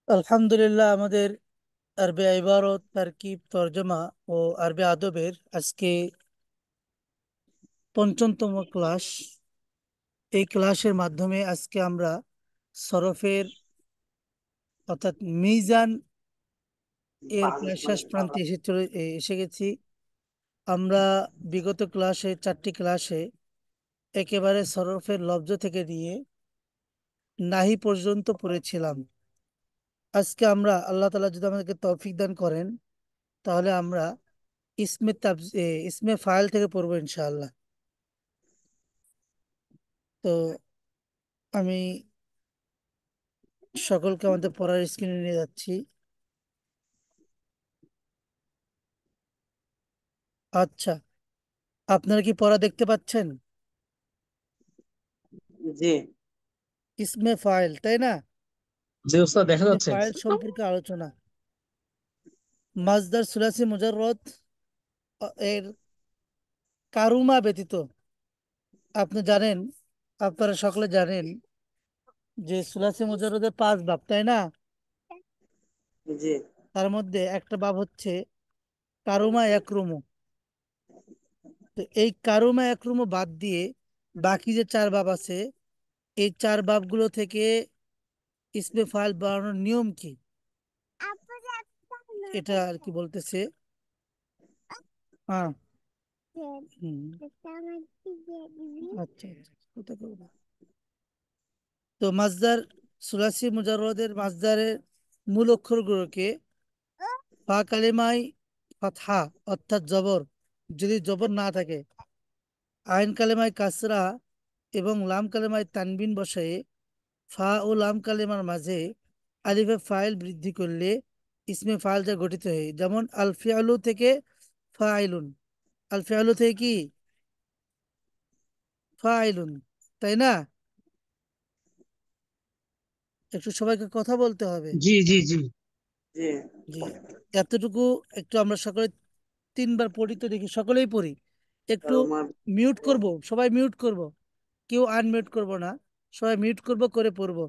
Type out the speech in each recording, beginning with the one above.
আলহামদুলিল্লাহ, আমাদের আরবি ইবারত, তারকিব, তরজমা ও আরবি আদবের আজকে পঞ্চমতম ক্লাস। এই ক্লাসের মাধ্যমে আজকে আমরা সরফের অর্থাৎ মিজান এর প্রায় শেষ প্রান্তে এসে গেছি। আমরা বিগত ক্লাসে 4টি ক্লাসে একেবারে সরফের লব্জ থেকে নিয়ে নাহি পর্যন্ত পড়েছিলাম। আজকে আমরা আল্লাহ তাআলা যদি আমাদেরকে তৌফিক দান করেন, তাহলে আমরা ইসমে ফাইল থেকে পড়বো ইনশাআল্লাহ। তো আমি সকলকে আমাদের পড়ার স্ক্রিনে নিয়ে যাচ্ছি। আচ্ছা, আপনারা কি পড়া দেখতে পাচ্ছেন? জি। ইসমে ফাইল, তাই না? জি ওস্তাদ, দেখা ইসমে যাচ্ছে। ফাইল সম্পর্কে আলোচনা। মাজদার সুলাসি মুজাররদ এর কারুমা ব্যতীত আপনি জানেন, আপনারা সকলে জানেন যে সুলাসি মুজাররদের 5 বাব, তাই না? জি তার মধ্যে একটা বাব হচ্ছে কারুমা একরুমু। তো এই কারুমা একরুমু বাদ দিয়ে বাকি যে 4 বাব আছে, এই 4 বাবগুলো থেকে ইসমে ফাইল বানানোর নিয়ম কি, এটা আর কি বলতেছে। হ্যাঁ। হুম। আচ্ছা, কোথা করবো? তো মাজদার সুলাসি মুজাররদের মাজদারের মূল অক্ষরগুলোকে ফা কালিমায় ফাতহা অর্থাৎ জবর, যদি জবর না থাকে, আইন কালেমায় কাসরা এবং লাম কালেমায় তানবিন বসায়ে ফা ও লাম কালেমার মাঝে আলিফে ফাইল বৃদ্ধি করলে ইসমে ফাইল যা গঠিত হয়। যেমন আল ফিআলু থেকে ফাইলুন, আল ফিআলু থেকে কি ফাইলুন, তাই না? একটু সবাইকে কথা বলতে হবে। জি জি জি। জি। জি, এতটুকু একটু আমরা সকলে 3 বার পড়ি, তো দেখি সকলেই পড়ি। একটু কারুমা। মিউট করব, সবাই মিউট করব, কেউ আনমিউট করব না। সবাই মিউট করব করে পড়বো,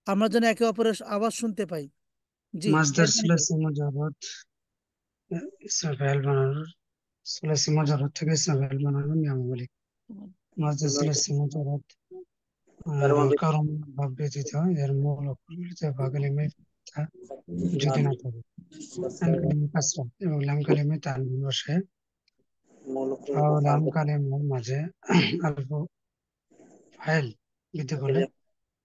আমরা যেন একে অপরের আওয়াজ শুনতে পাই। জি, মাসদার মেহরবানি করে। সুলাসি মুজাররদ ইসম ফাইল বানানোর, সুলাসি মুজাররদ থেকে ইসম ফাইল বানানোর নিয়মাবলী। মাসদার সুলাসি মুজাররদ কারণ ভাব ব্যতীত এর মূল অক্ষরগুলিতে বা কালিমায় ফাথা যদি না থাকে, আইন কালিমে কাসরা এবং লাম কালিমে তানবিন বসে ফা ও লাম কালিমার মাঝে আলফ ফাইল বৃদ্ধি করলে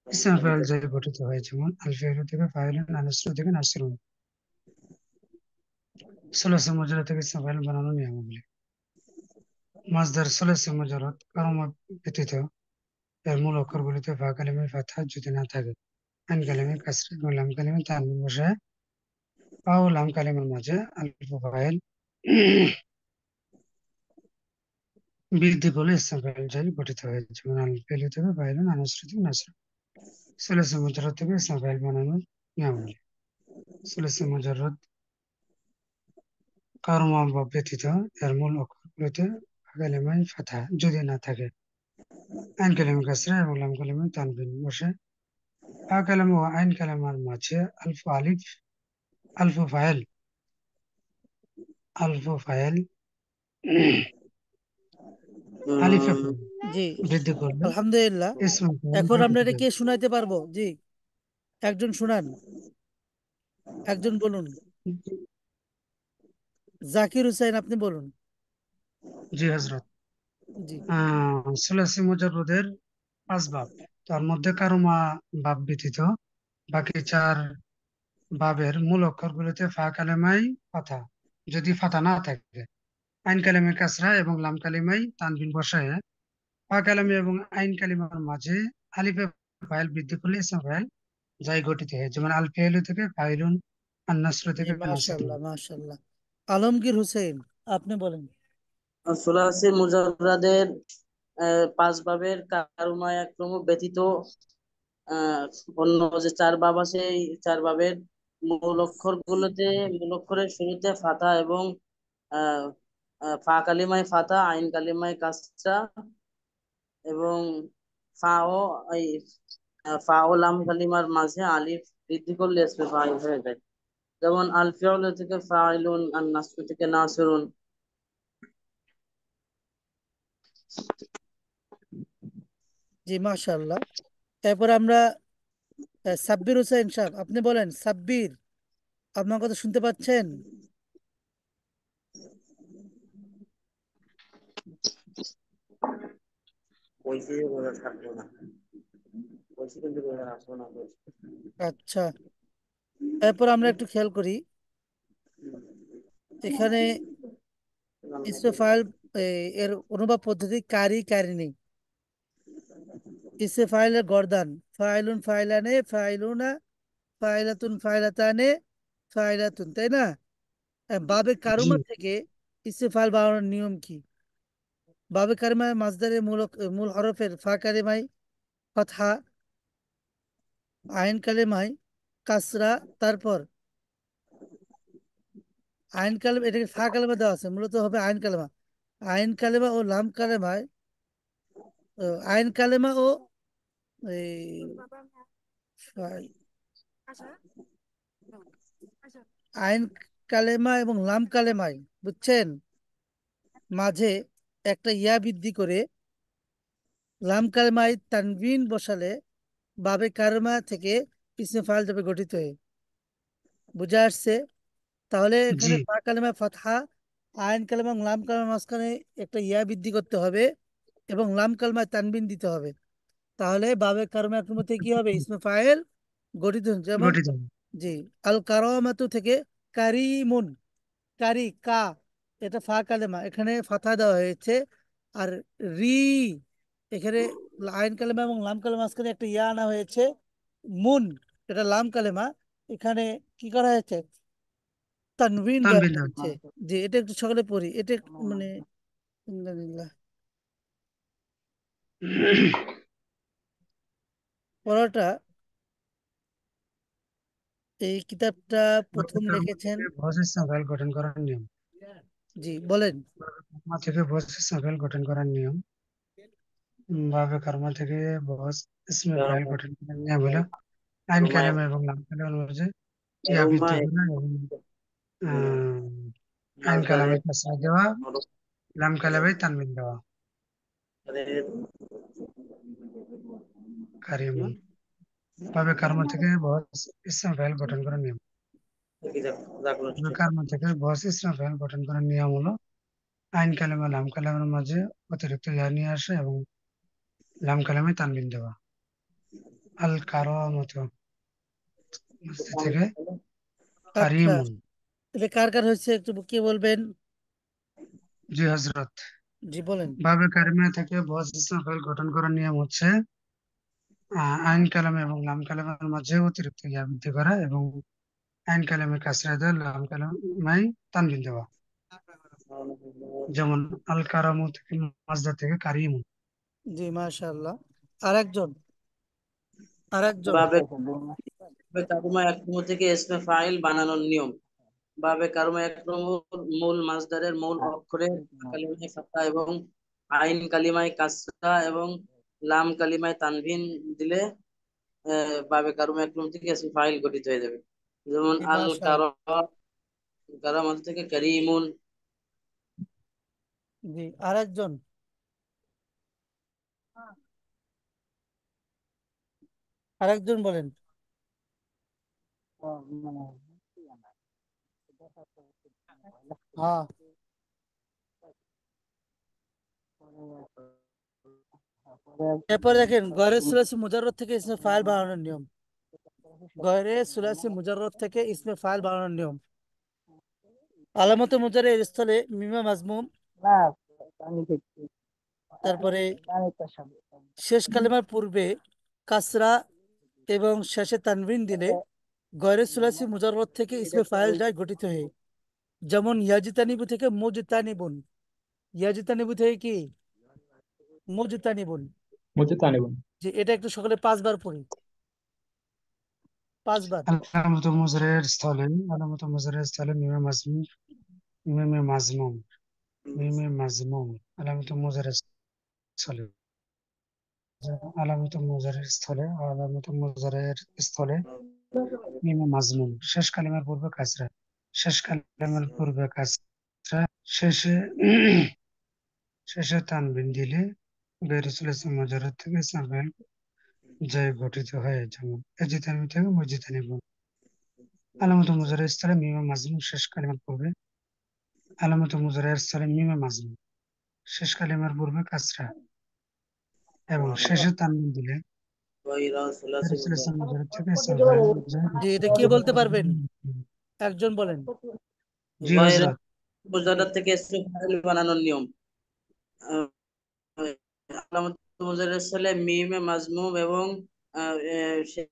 ইসম ফাইল যে গঠিত হয়। যেমন আলফিয়ালু থেকে ফাইলুন, আনাসরু থেকে নাসরুন। সুলাসি মুজাররদ থেকে ইসম ফাইল বানানোর নিয়মাবলী। মাজদার সুলাসি মুজাররদ কারণ ব্যতীত এর মূল অক্ষরগুলিতে ফা কালিমায় ফাতহা যদি না থাকে, আইন কালিমে কাসরা এবং লাম কালিমে তানবিন বসে ফা ও লাম কালিমার মাঝে আলফ ফাইল বৃদ্ধি করলে ইসম ফাইল জারি গঠিত হয়। যেমন আলফিয়ালু থেকে ফাইলুন, আনাসরু থেকে নাসরুন। সুলাসি মুজাররদ থেকে ইসম ফাইল বানানোর নিয়মাবলী। সুলাসি মুজাররদ কারো বা ব্যতীত এর মূল অক্ষরগুলোতে কালিমায় ফাতহা যদি না থাকে, আইন কালিমা কাসরা এবং লাম কালিমা তানবিন বসে ফা কালিমা ও আইন কালিমার মাঝে আলফ আলিফ আলফ ফাইল আলফ ফাইল আলিফে ফাইল জি, বৃদ্ধি করলে আলহামদুলিল্লাহ। ইসম ফাইল এখন জারি আমরা এটা গঠিত কে হয়। শোনাইতে পারবো? জি, একজন শুনান, একজন বলুন। জাকির হুসাইন, আপনি বলুন। জি হজরত। জি। সুলাসি মুজাররদের 5 বাব, তার মধ্যে কারুমা বাব ব্যতীত বাকি 4 বাবের মূল অক্ষরগুলোতে ফা কালেমায় ফাথা যদি ফাথা না থাকে, আইন কালিমে কাসরা এবং লাম কালিমায় তানবিন বসায় ফা কালিমা এবং আইন কালিমার মাঝে আলিফে ফাইল বৃদ্ধি করলে ইসম ফাইল যাই গঠিত হয়। যেমন আল ফিআলু থেকে ফাইলুন, আন নাসরু জি, থেকে নাসরুন। মাশাআল্লাহ মাশাআল্লাহ। আলমগীর হুসেন, আপনি বলেন। সুলাসি মুজাররাদের 5 বাবের কারুমা একরম ব্যতীত আহ অন্য যে 4 বাব আছে, এই 4 বাবের মূল অক্ষরের শুরুতে ফাথা এবং আহ ফা কালিমায় ফাথা, আইন কালিমায় কাসরা এবং ফা ও এই ফা ও লাম কালিমার মাঝে আলিফ বৃদ্ধি করলে ইসমে ফাইল হয়ে যায়। যেমন আল ফিউল থেকে ফাইলুন, আর নাসরু থেকে নাসিরুন। জি, মাশাআল্লাহ। এরপর আমরা সাব্বির হোসেন সাহেব, আপনি বলেন সাব্বির, আপনার কথা শুনতে পাচ্ছেন? বলছি যে বোঝা থাকবো না, বলছি কিন্তু বোঝা রাখবো না বলছি। আচ্ছা, এরপর আমরা একটু খেয়াল করি এখানে ইসমে ফাইল এর অনুবাদ পদ্ধতি কারি কারিনী। ইসে ফাইলের গর্দান ফাইলুন ফাইলানে ফাইলুনা ফাইলাতুন ফাইলাতানে ফাইলাতুন, তাই না? বাবে জি কারুমা থেকে ইসে ফাইল বানানোর নিয়ম কি? বাবে কারিমায় মাজদারের মূল হরফের ফা কালিমায় ফাতহা, আইন কালিমায় কাসরা, তারপর আইন কালিমা, এটাকে ফা কালিমা দেওয়া আছে, মূলত হবে আইন কালিমা। আইন কালিমা ও লাম কালিমায় আইন কালিমা ও এই, আইন কালেমা এবং লাম কালেমায়, বুঝছেন, মাঝে একটা ইয়া বৃদ্ধি করে লাম কালেমায় তানবিন বসালে বাবে কালেমা থেকে ইসমে ফাইল যাবে গঠিত হয়ে। বুঝে আসছে? তাহলে জি এখানে ফা কালেমা ফাতহা, আইন কালেমা এবং লাম কালেমার মাঝখানে একটা ইয়া বৃদ্ধি করতে হবে এবং লাম কালেমায় তানবিন দিতে হবে। তাহলে বাবে কালেমা একর মধ্যে কি হবে? ইসমে ফাইল গঠিত হবে। যেমন গঠিত। জি, আল কারামাতু থেকে কারিমুন, কারি কা, এটা ফা কালেমা, এখানে ফাথা দেওয়া হয়েছে। আর রি, এখানে আইন কালেমা এবং লাম কালেমা মাঝখানে একটা ইয়া আনা হয়েছে। মুন, এটা লাম কালেমা, এখানে কি করা হয়েছে? তানবিন দেওয়া তানবির হয়েছে। জি, এটা একটু সকালে পড়ি, এটা মানে আলহামদুলিল্লাহ। পড়াটা, এই কিতাবটা প্রথম লিখেছেন, থেকে বস ইসম ফাইল গঠন করার নিয়ম। জি বলেন। কর্মা থেকে বস ইসম ফাইল গঠন করার নিয়ম। বাবে কর্মা থেকে বস ইসম ফাইল গঠন করার নিয়ম হলো আইন কালেমা এবং লাম কালেমার মাঝে ইয়া বৃদ্ধি করা এবং আহ, আইন কালামে মাসদারের কাসরা দেওয়া, লাম কালামে তানবিন দেওয়া। কারিমুন। বাবে কর্মা থেকে বস ইসম ফাইল গঠন করার নিয়ম। বাবে কর্মা থেকে বস ইসম ফাইল গঠন করার নিয়ম হলো আইন কালেমা লাম কালামের মাঝে অতিরিক্ত ইয়া নিয়ে আসা এবং লাম কালামে তানবিন দেওয়া। আল কারো মতো মসজিদ থেকে আচ্ছা, কারিমুন। এটা কার কার হয়েছে একটু কি বলবেন? জি হজরত। জি বলেন। বাবে কারিমা থেকে বস ইসম ফাইল গঠন করার নিয়ম হচ্ছে আইন কালামে এবং লাম কালামের মাঝে অতিরিক্ত ইয়া বৃদ্ধি করা এবং আইন কালামে কাসরা দেওয়া, লাম কালামায় তানবিন দেওয়া। যেমন আল কারামু থেকে মাজদা থেকে কারিমু। জি, মাশাআল্লাহ। আরেকজন, আরেকজন। বাবে কারিমা একরুম থেকে ইসমে ফাইল বানানোর নিয়ম। বাবে কারিমা একরুম মূল মাসদারের মূল অক্ষরে কালিমায় ফাতহা এবং আইন কালিমায় কাসরা এবং লাম কালিমায় তানভিন দিলে বাবে কারিমা একরুম থেকে ইসমে ফাইল গঠিত হয়ে যাবে। যেমন জি, আল মাশাআল্লাহ। কারামাত থেকে কারিমুন। জি, আরেকজন, আরেকজন বলেন। হ্যাঁ, এরপর দেখেন গয়রে সুলাসি মুজাররদ থেকে ইসমে ফাইল বানানোর নিয়ম। গয়রে সুলাসি মুজাররদ থেকে ইসমে ফাইল বানানোর নিয়ম। আলামত মুজারের স্থলে মিমা মাজমুম, তারপরে শেষ কালেমার পূর্বে কাসরা এবং শেষে তানবিন দিলে গয়রে সুলাসি মুজাররদ থেকে ইসমে ফাইল যায় গঠিত হয়ে। যেমন ইয়াজিতানিবু থেকে মুজতানিবুন, ইয়াজিতানিবু থেকে কি মুজতানিবুন। মুঝে তালিবান। যে এটা একটু সকালে 5 বার পড়ি, 5 বার। আলামত মুজরের স্থলে মিমে মাজমুম, মিমে মাজমুম, মিমে মাজমুম। আলামত মুজরের স্থলে আলামত মুজারের স্থলে মিমে মাজমুম, শেষ কালিমার পূর্বে কাসরা, শেষ কালিমার পূর্বে কাসরা, শেষে শেষে তানবিন দিলে গায়রু সুলাসি মুজাররদ থেকে ইসম ফাইল জয় গঠিত হয়, যেমন এজিতানি থেকে মজিতানি গুণ। আলামত মুজারের স্থলে মিমে মাজমুম, শেষ কালিমার পূর্বে আলামত মুজারের স্থলে মিমে মাজমুম, শেষ কালিমার পূর্বে কাসরা এবং শেষে তানবিন দিলে গয়রা সুলাসি গায়রু সুলাসি মুজাররদ থেকে ইসম মুজাররদ। ফাইল জয় জি, এটা কে বলতে পারবেন? একজন বলেন। জি গয়রা হযরত। মুজাররদ থেকে ইসম ফাইল বানানোর নিয়ম। আহ, আলামত মুজাররদের স্থলে মিমে মাজমুম এবং আহ, সে-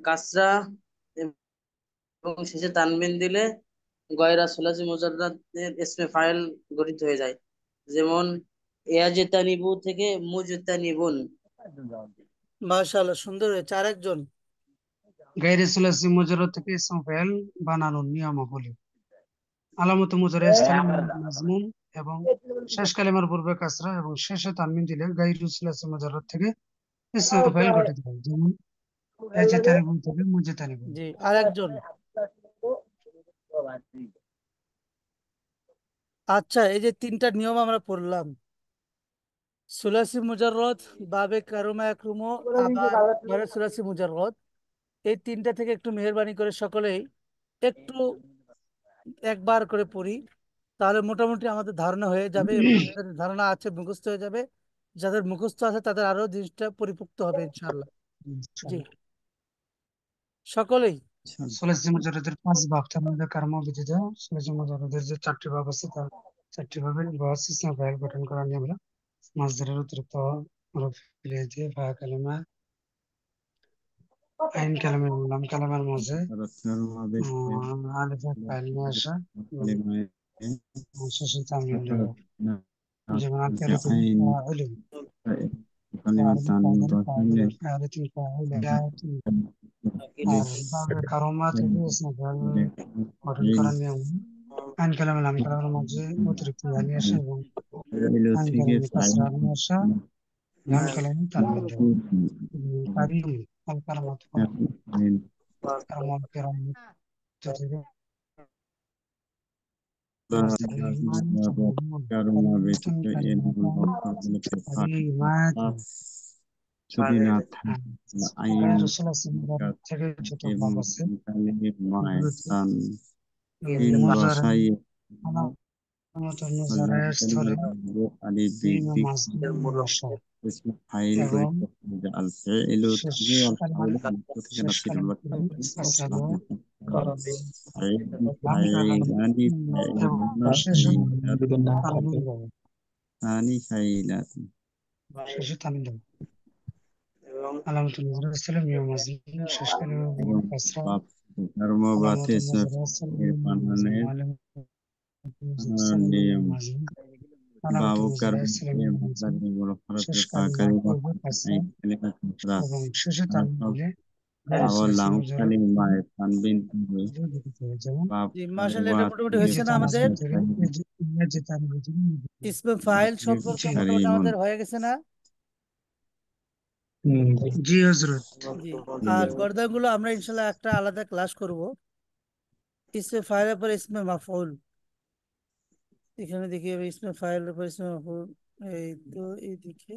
কাসরা এবং শেষে তানবিন দিলে গয়রা সুলাসি মুজাররদের ইসমে ফাইল গঠিত হয়ে যায়, যেমন ইয়াজতানিবু থেকে মুজতানিবুন। মাশাআল্লাহ, সুন্দর হয়েছে। আরেকজন। গায়রু সুলাসি মুজাররদ থেকে ইসম ফাইল বানানোর নিয়মাবলী। আলামত মুজারের স্থলে মাজমুম এবং শেষ কালিমার পূর্বে কাসরা এবং শেষে তানবিন দিলে গায়রু সুলাসি মুজাররদ থেকে ইসম ফাইল গঠিত হয়, যেমন এজিতানিবু থেকে মুজিতানিবু। জি, আরেকজন। আচ্ছা, এই যে তিনটা নিয়ম আমরা পড়লাম, সুলাসি মুজাররদ, বাবে কারুমা একরুমো, আবার গয়রে সুলাসি মুজাররদ, এই তিনটা থেকে একটু মেহেরবানি করে সকলেই একটু একবার করে পড়ি, তাহলে মোটামুটি আমাদের ধারণা হয়ে যাবে এবং যাদের ধারণা আছে মুখস্থ হয়ে যাবে, যাদের মুখস্থ আছে তাদের আরো জিনিসটা পরিপুক্ত হবে ইনশাআল্লাহ। জি, সকলেই। সুলাসি মুজাররদের 5 ভাগ, তার মধ্যে কারমা ব্যতীত সুলাসি মুজাররদের যে 4টি ভাগ আছে তার 4টি ভাগের বস ইসম ফাইল গঠন করা নিয়ে আমরা মাসদারের অতিরিক্ত হরফ ফেলে দিয়ে ফা কালিমা, আইন কালিমা এবং লাম কালিমার মাঝে আলিফ ফাইল নিয়ে আসা এবং শেষে তানবিন দেওয়া, যেমন আকিরাতুল ফাইলিন আর বাবে কারমা থেকে ইসম ফাইল গঠন করার নিয়ম আইন কালাম লাম কালামের মাঝে অতিরিক্ত ইয়া নিয়ে আসা এবং আইন কালামে কাসরা নিয়ে আসা, লাম কালামে তানবিন দেওয়া। কারিম আল কারামাত কারামাত কেরামত থেকে থেকে যত ভাব আছে মুজারের স্থলে মিমে মাজমুম আসা এবং শেষ কালিমা কাসরা দেওয়া, লাম কালামে এবং শেষে তানবিন দেওয়া, শেষে তানবিন দেওয়া। এবং আলামতুল মুজারের স্থলে মিমে মাজমুম, শেষ কালিমা কাসরা, আলামতুল মুজারের স্থলে মিমে মাজমুম, আলামতুল স্থলে মিমে মাজমুম, আলামতুল মুজারের স্থলে মিমে মাজমুম, শেষ কালিমা পূর্বে কাসরা এবং শেষে তানবিন দিলে গায়রু সুলাসি মুজাররদ যেমন জি, মাশাআল্লাহ, এটা মোটামুটি হয়েছে না আমাদের? ইসমে ফাইল সম্পর্কে মোটামুটি আমাদের হয়ে গেছে না? জি হযরত। জি, আর গর্দানগুলো আমরা ইনশাল্লাহ একটা আলাদা ক্লাস করব। ইসমে ফাইলের পর ইসমে মাফউল, এখানে দেখি ইসমে ফাইলের পর ইসমে মাফউল, এই তো এইদিকে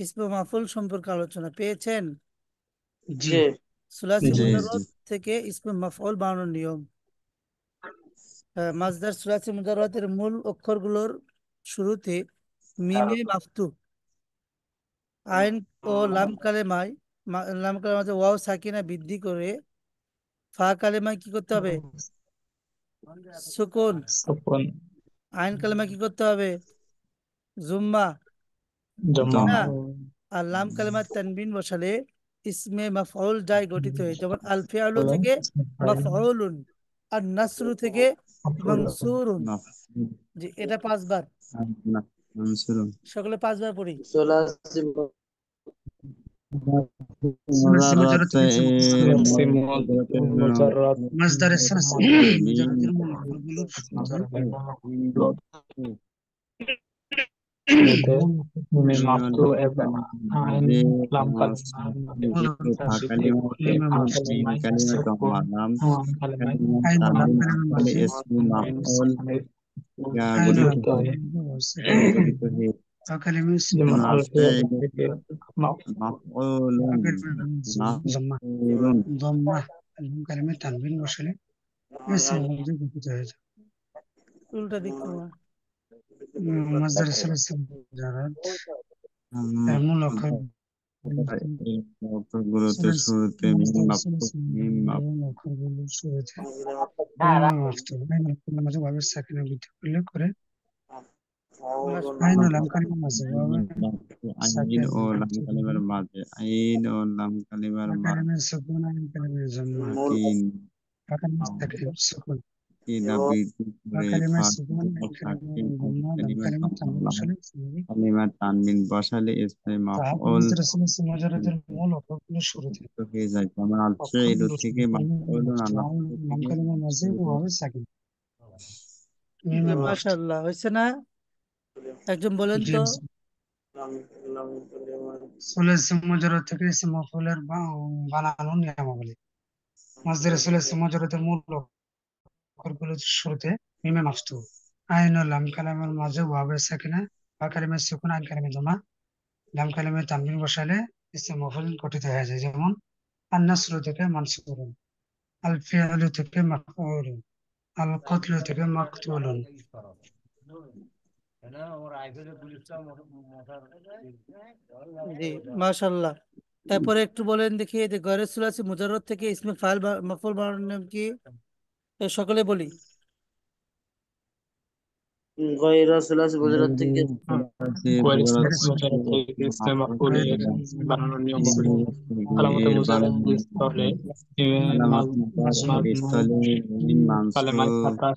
ইসমে মাফউল সম্পর্কে আলোচনা পেয়েছেন। জি সুলাসি মুজাররদ থেকে ইসমে মাফউল বানানোর নিয়ম। মাসদার সুলাসি মুজাররদের মূল অক্ষরগুলোর শুরুতে মিমে মাফতু, আইন ও লাম কালেমায় লাম কালেমার মাঝে ওয়াও সাকিনা বৃদ্ধি করে ফা কালেমায় কি করতে হবে? সুকুন। আইন কালেমায় কি করতে হবে? জুম্মা, তাই না? আর লাম কালেমায় তানবিন বসালে ইসমে মাফউল যায় গঠিত হয়ে, যেমন আল ফিআলু থেকে মাফউলুন, আর নাসরু থেকে মানসুরুন। জি, এটা 5 বার, সকলে 5 বার পড়ি। সুলাসি সুলাসি মুজাররদ থেকে মাসদারের সুলাসি মুজাররদের মূল অক্ষরগুলোর শুরুতে শুরুতে মূল মিমে অক্ষর মাফতু এবং আইন লাম মূল কালিমাতে মিমে ফা মাফতুহ কালিমায় সুকুন কালিমায় আইন ও লাম তানবিন কালিমার মাঝে বসালে আইন ও লাম গঠিত হয়। কালিমার সাকিন ফা কালিমায় যেমন সুকুন আলফিয়া থেকে ফা কালিমায় জম্মা দম্মা লাম কালিমায় তানবিন বসালে ইসম মফউল গঠিত হয়ে যায়। উল্টা দিক তোমার। মাসদার সুলাসি মুজাররদ এর মূল অক্ষর অক্ষরগুলোতে শুরুতে মিম মাফতুহ মিম অক্ষরগুলো শুরুতে মিমে মাফতুহ আইন মাঝে ওয়াবের সাকিনা বৃদ্ধি করলে করে আইন ও লাম কালিমার মাঝে ওয়াবের আইন সাকিন ও লাম কালিমার মাঝে আইন ও লাম কালিমার ফা মাঝে কালিমায় সুকুন আইন কালিমায় জম্মা তিন ফা কালিমায় সাকিন সুকুন কিনা বৃদ্ধি ফা করে কালিমায় ফা সুকুন আইন কালিমায় সাকিন জম্মা লাম কালিমায় তানবিন বসালে কালিমা তানবিন বসালে ইসমে মাফউল মুজাররদের মূল অক্ষরগুলো শুরুতে হয়ে যায়। যেমন আলফে এলো অক্ষরগুলো থেকে মাফউলুন আলা লাম থেকে কালিমার মাঝে ওয়াবের সাকিন মিমে মাফতুহ মাশাআল্লাহ, হয়েছে না? একজন বলেন জি তো। সুলাসি মুজাররদ থেকে ইসম মাফউলের বানানোর নিয়মাবলী। মাসদারে সুলাসি মুজাররদের মূল অক্ষরগুলো শুরুতে মিমে মাফতুহ আইন ও লাম কালামের মাঝে ওয়াবের সাকিনা ফা কালিমায় সুকুন আইন কালিমায় জমা লাম কালিমায় তানবিন বসালে ইসম মাফউল গঠিত হয়ে যায়। যেমন আন-নাসরু থেকে মানসুরুন, আল ফিআলু থেকে মাফউলুন, আল কতলু থেকে মাকতুলুন। জি, মাশাআল্লাহ। তারপরে একটু বলেন দেখি, যে গয়রে সুলাসি মুজাররদ থেকে ইসমে ফাইল মাফউল বানানোর নিয়ম কি? সকলে বলি। গয়রা সুলাসি মুজাররদ থেকে মুজাররদ থেকে ইসমে মাফউলের বানানোর নিয়ম হলো আলামতে মুজাররদ স্থলে কালেমায় ফাতা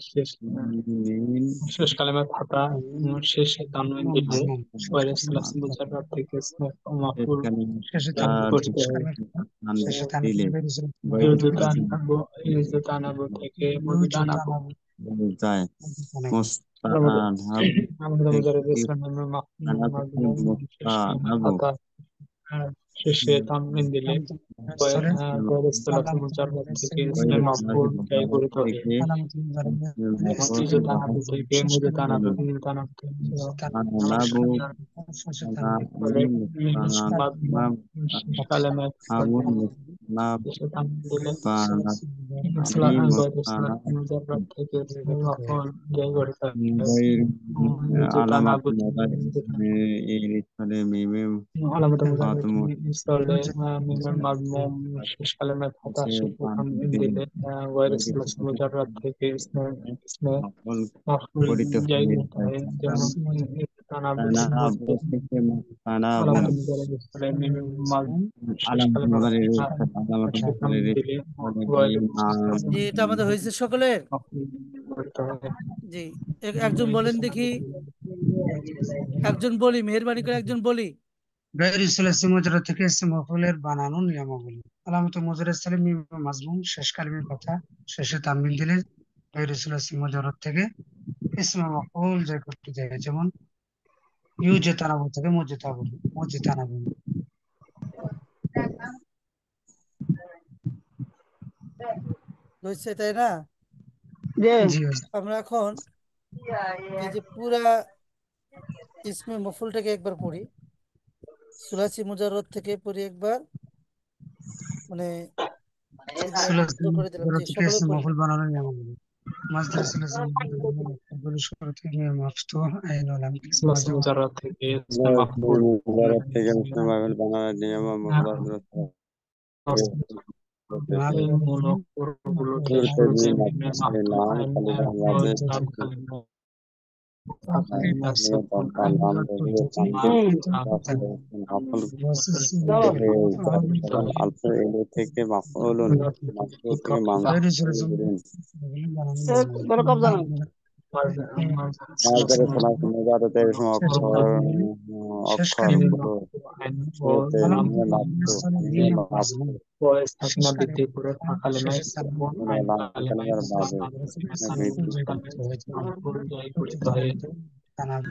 শেষ কালেমায় ফাতা শেষে তানবিন দিলে গয়রে সুলাসি মুজাররদ থেকে ইসমে মাফউল শেষে তানবিন গঠিত হয়। শেষে তানবিন দিলে ইউজু তানাবু থেকে মজুদ আনাবু যায় আমাদের মুজাররদ ইসলাম ফাতা শেষে তানবিন দিলে গয়রে সুলাসি মুজাররদ থেকে ইসমে মাফউল গঠিত হয়। ইউজু তানাবু থেকে মজুদ আনাবু তানাবু কালেমায় শেষে তানবিন দিলে মুজাররদ থেকে ইসমে মাফউল গঠিত হয়। আলামাত এর স্থলে মিমে আলামত মুজাররদ স্থলে মিমের মাযমুম শেষ কালেমায় ফাতা সুকুন দিলে গয়রে সুলাসি মুজাররদ থেকে ইসমে মাফউল গঠিত গঠিত হয়। যেমন তানাবু থেকে আলামত মুজাররদ স্থলে মিমের শেষ আলামত কালেমায় মুজারের আলামত শেষে তানবিন মুজারের দিলে গয়রে জি, এটা আমাদের হয়েছে সকলের। গঠিত হয়। জি, একজন বলেন দেখি, একজন বলি, মেহেরবানি করে একজন বলি। গায়রে সুলাসি মুজাররদ থেকে ইসম মাফউলের বানানোর নিয়মাবলী। আলামতে মুজাররদ স্থলে মিম মাজমুম শেষ কালিমার কথা শেষে তানবিন দিলে গায়রে সুলাসি মুজাররদ থেকে ইসম মাফউল গঠিত হয়। যেমন ইউজতানাবু থেকে মুজিতানাবু। হয়েছে, তাই না? জি আমরা এখন এই যে পুরা ইসমে মফুলটাকে একবার পড়ি, সুলাসি মুজাররদ থেকে পড়ি একবার, মানে এই যে সুলাসি শুরু করে দিলাম, যে মুজাররদ থেকে সকলে ইসম পড়ি। মাফউল বানানোর নিয়মাবলী। মাসদার সুলাসি মুজাররদ শুরু থেকে মিম মাফতুহ আইন ও লাম সুলাসি মুজাররদ থেকে ইসমে মাফউল থেকে বাংলা নিয়ম এই মূল অক্ষরগুলোতে শুরুতে মিমে মাফতুহ আইন লাম কালিমা ফা কালিমা সুকুন আইন আলফা এলো থেকে মাফউলুন মাফউল থেকে গায়রে মানসুর সুলাসি মুজাররদ মাঝারে সালাত মুজাররদের অক্ষর শেষ অক্ষর কালিমা শুরুতে মিমে মাফতুহ মিমে মাফতুহ স্থাপনা বৃদ্ধি করে ফা কালিমায় সুকুন আইন লাম কালিমায় কালিমার বাদে গঠিত হয়।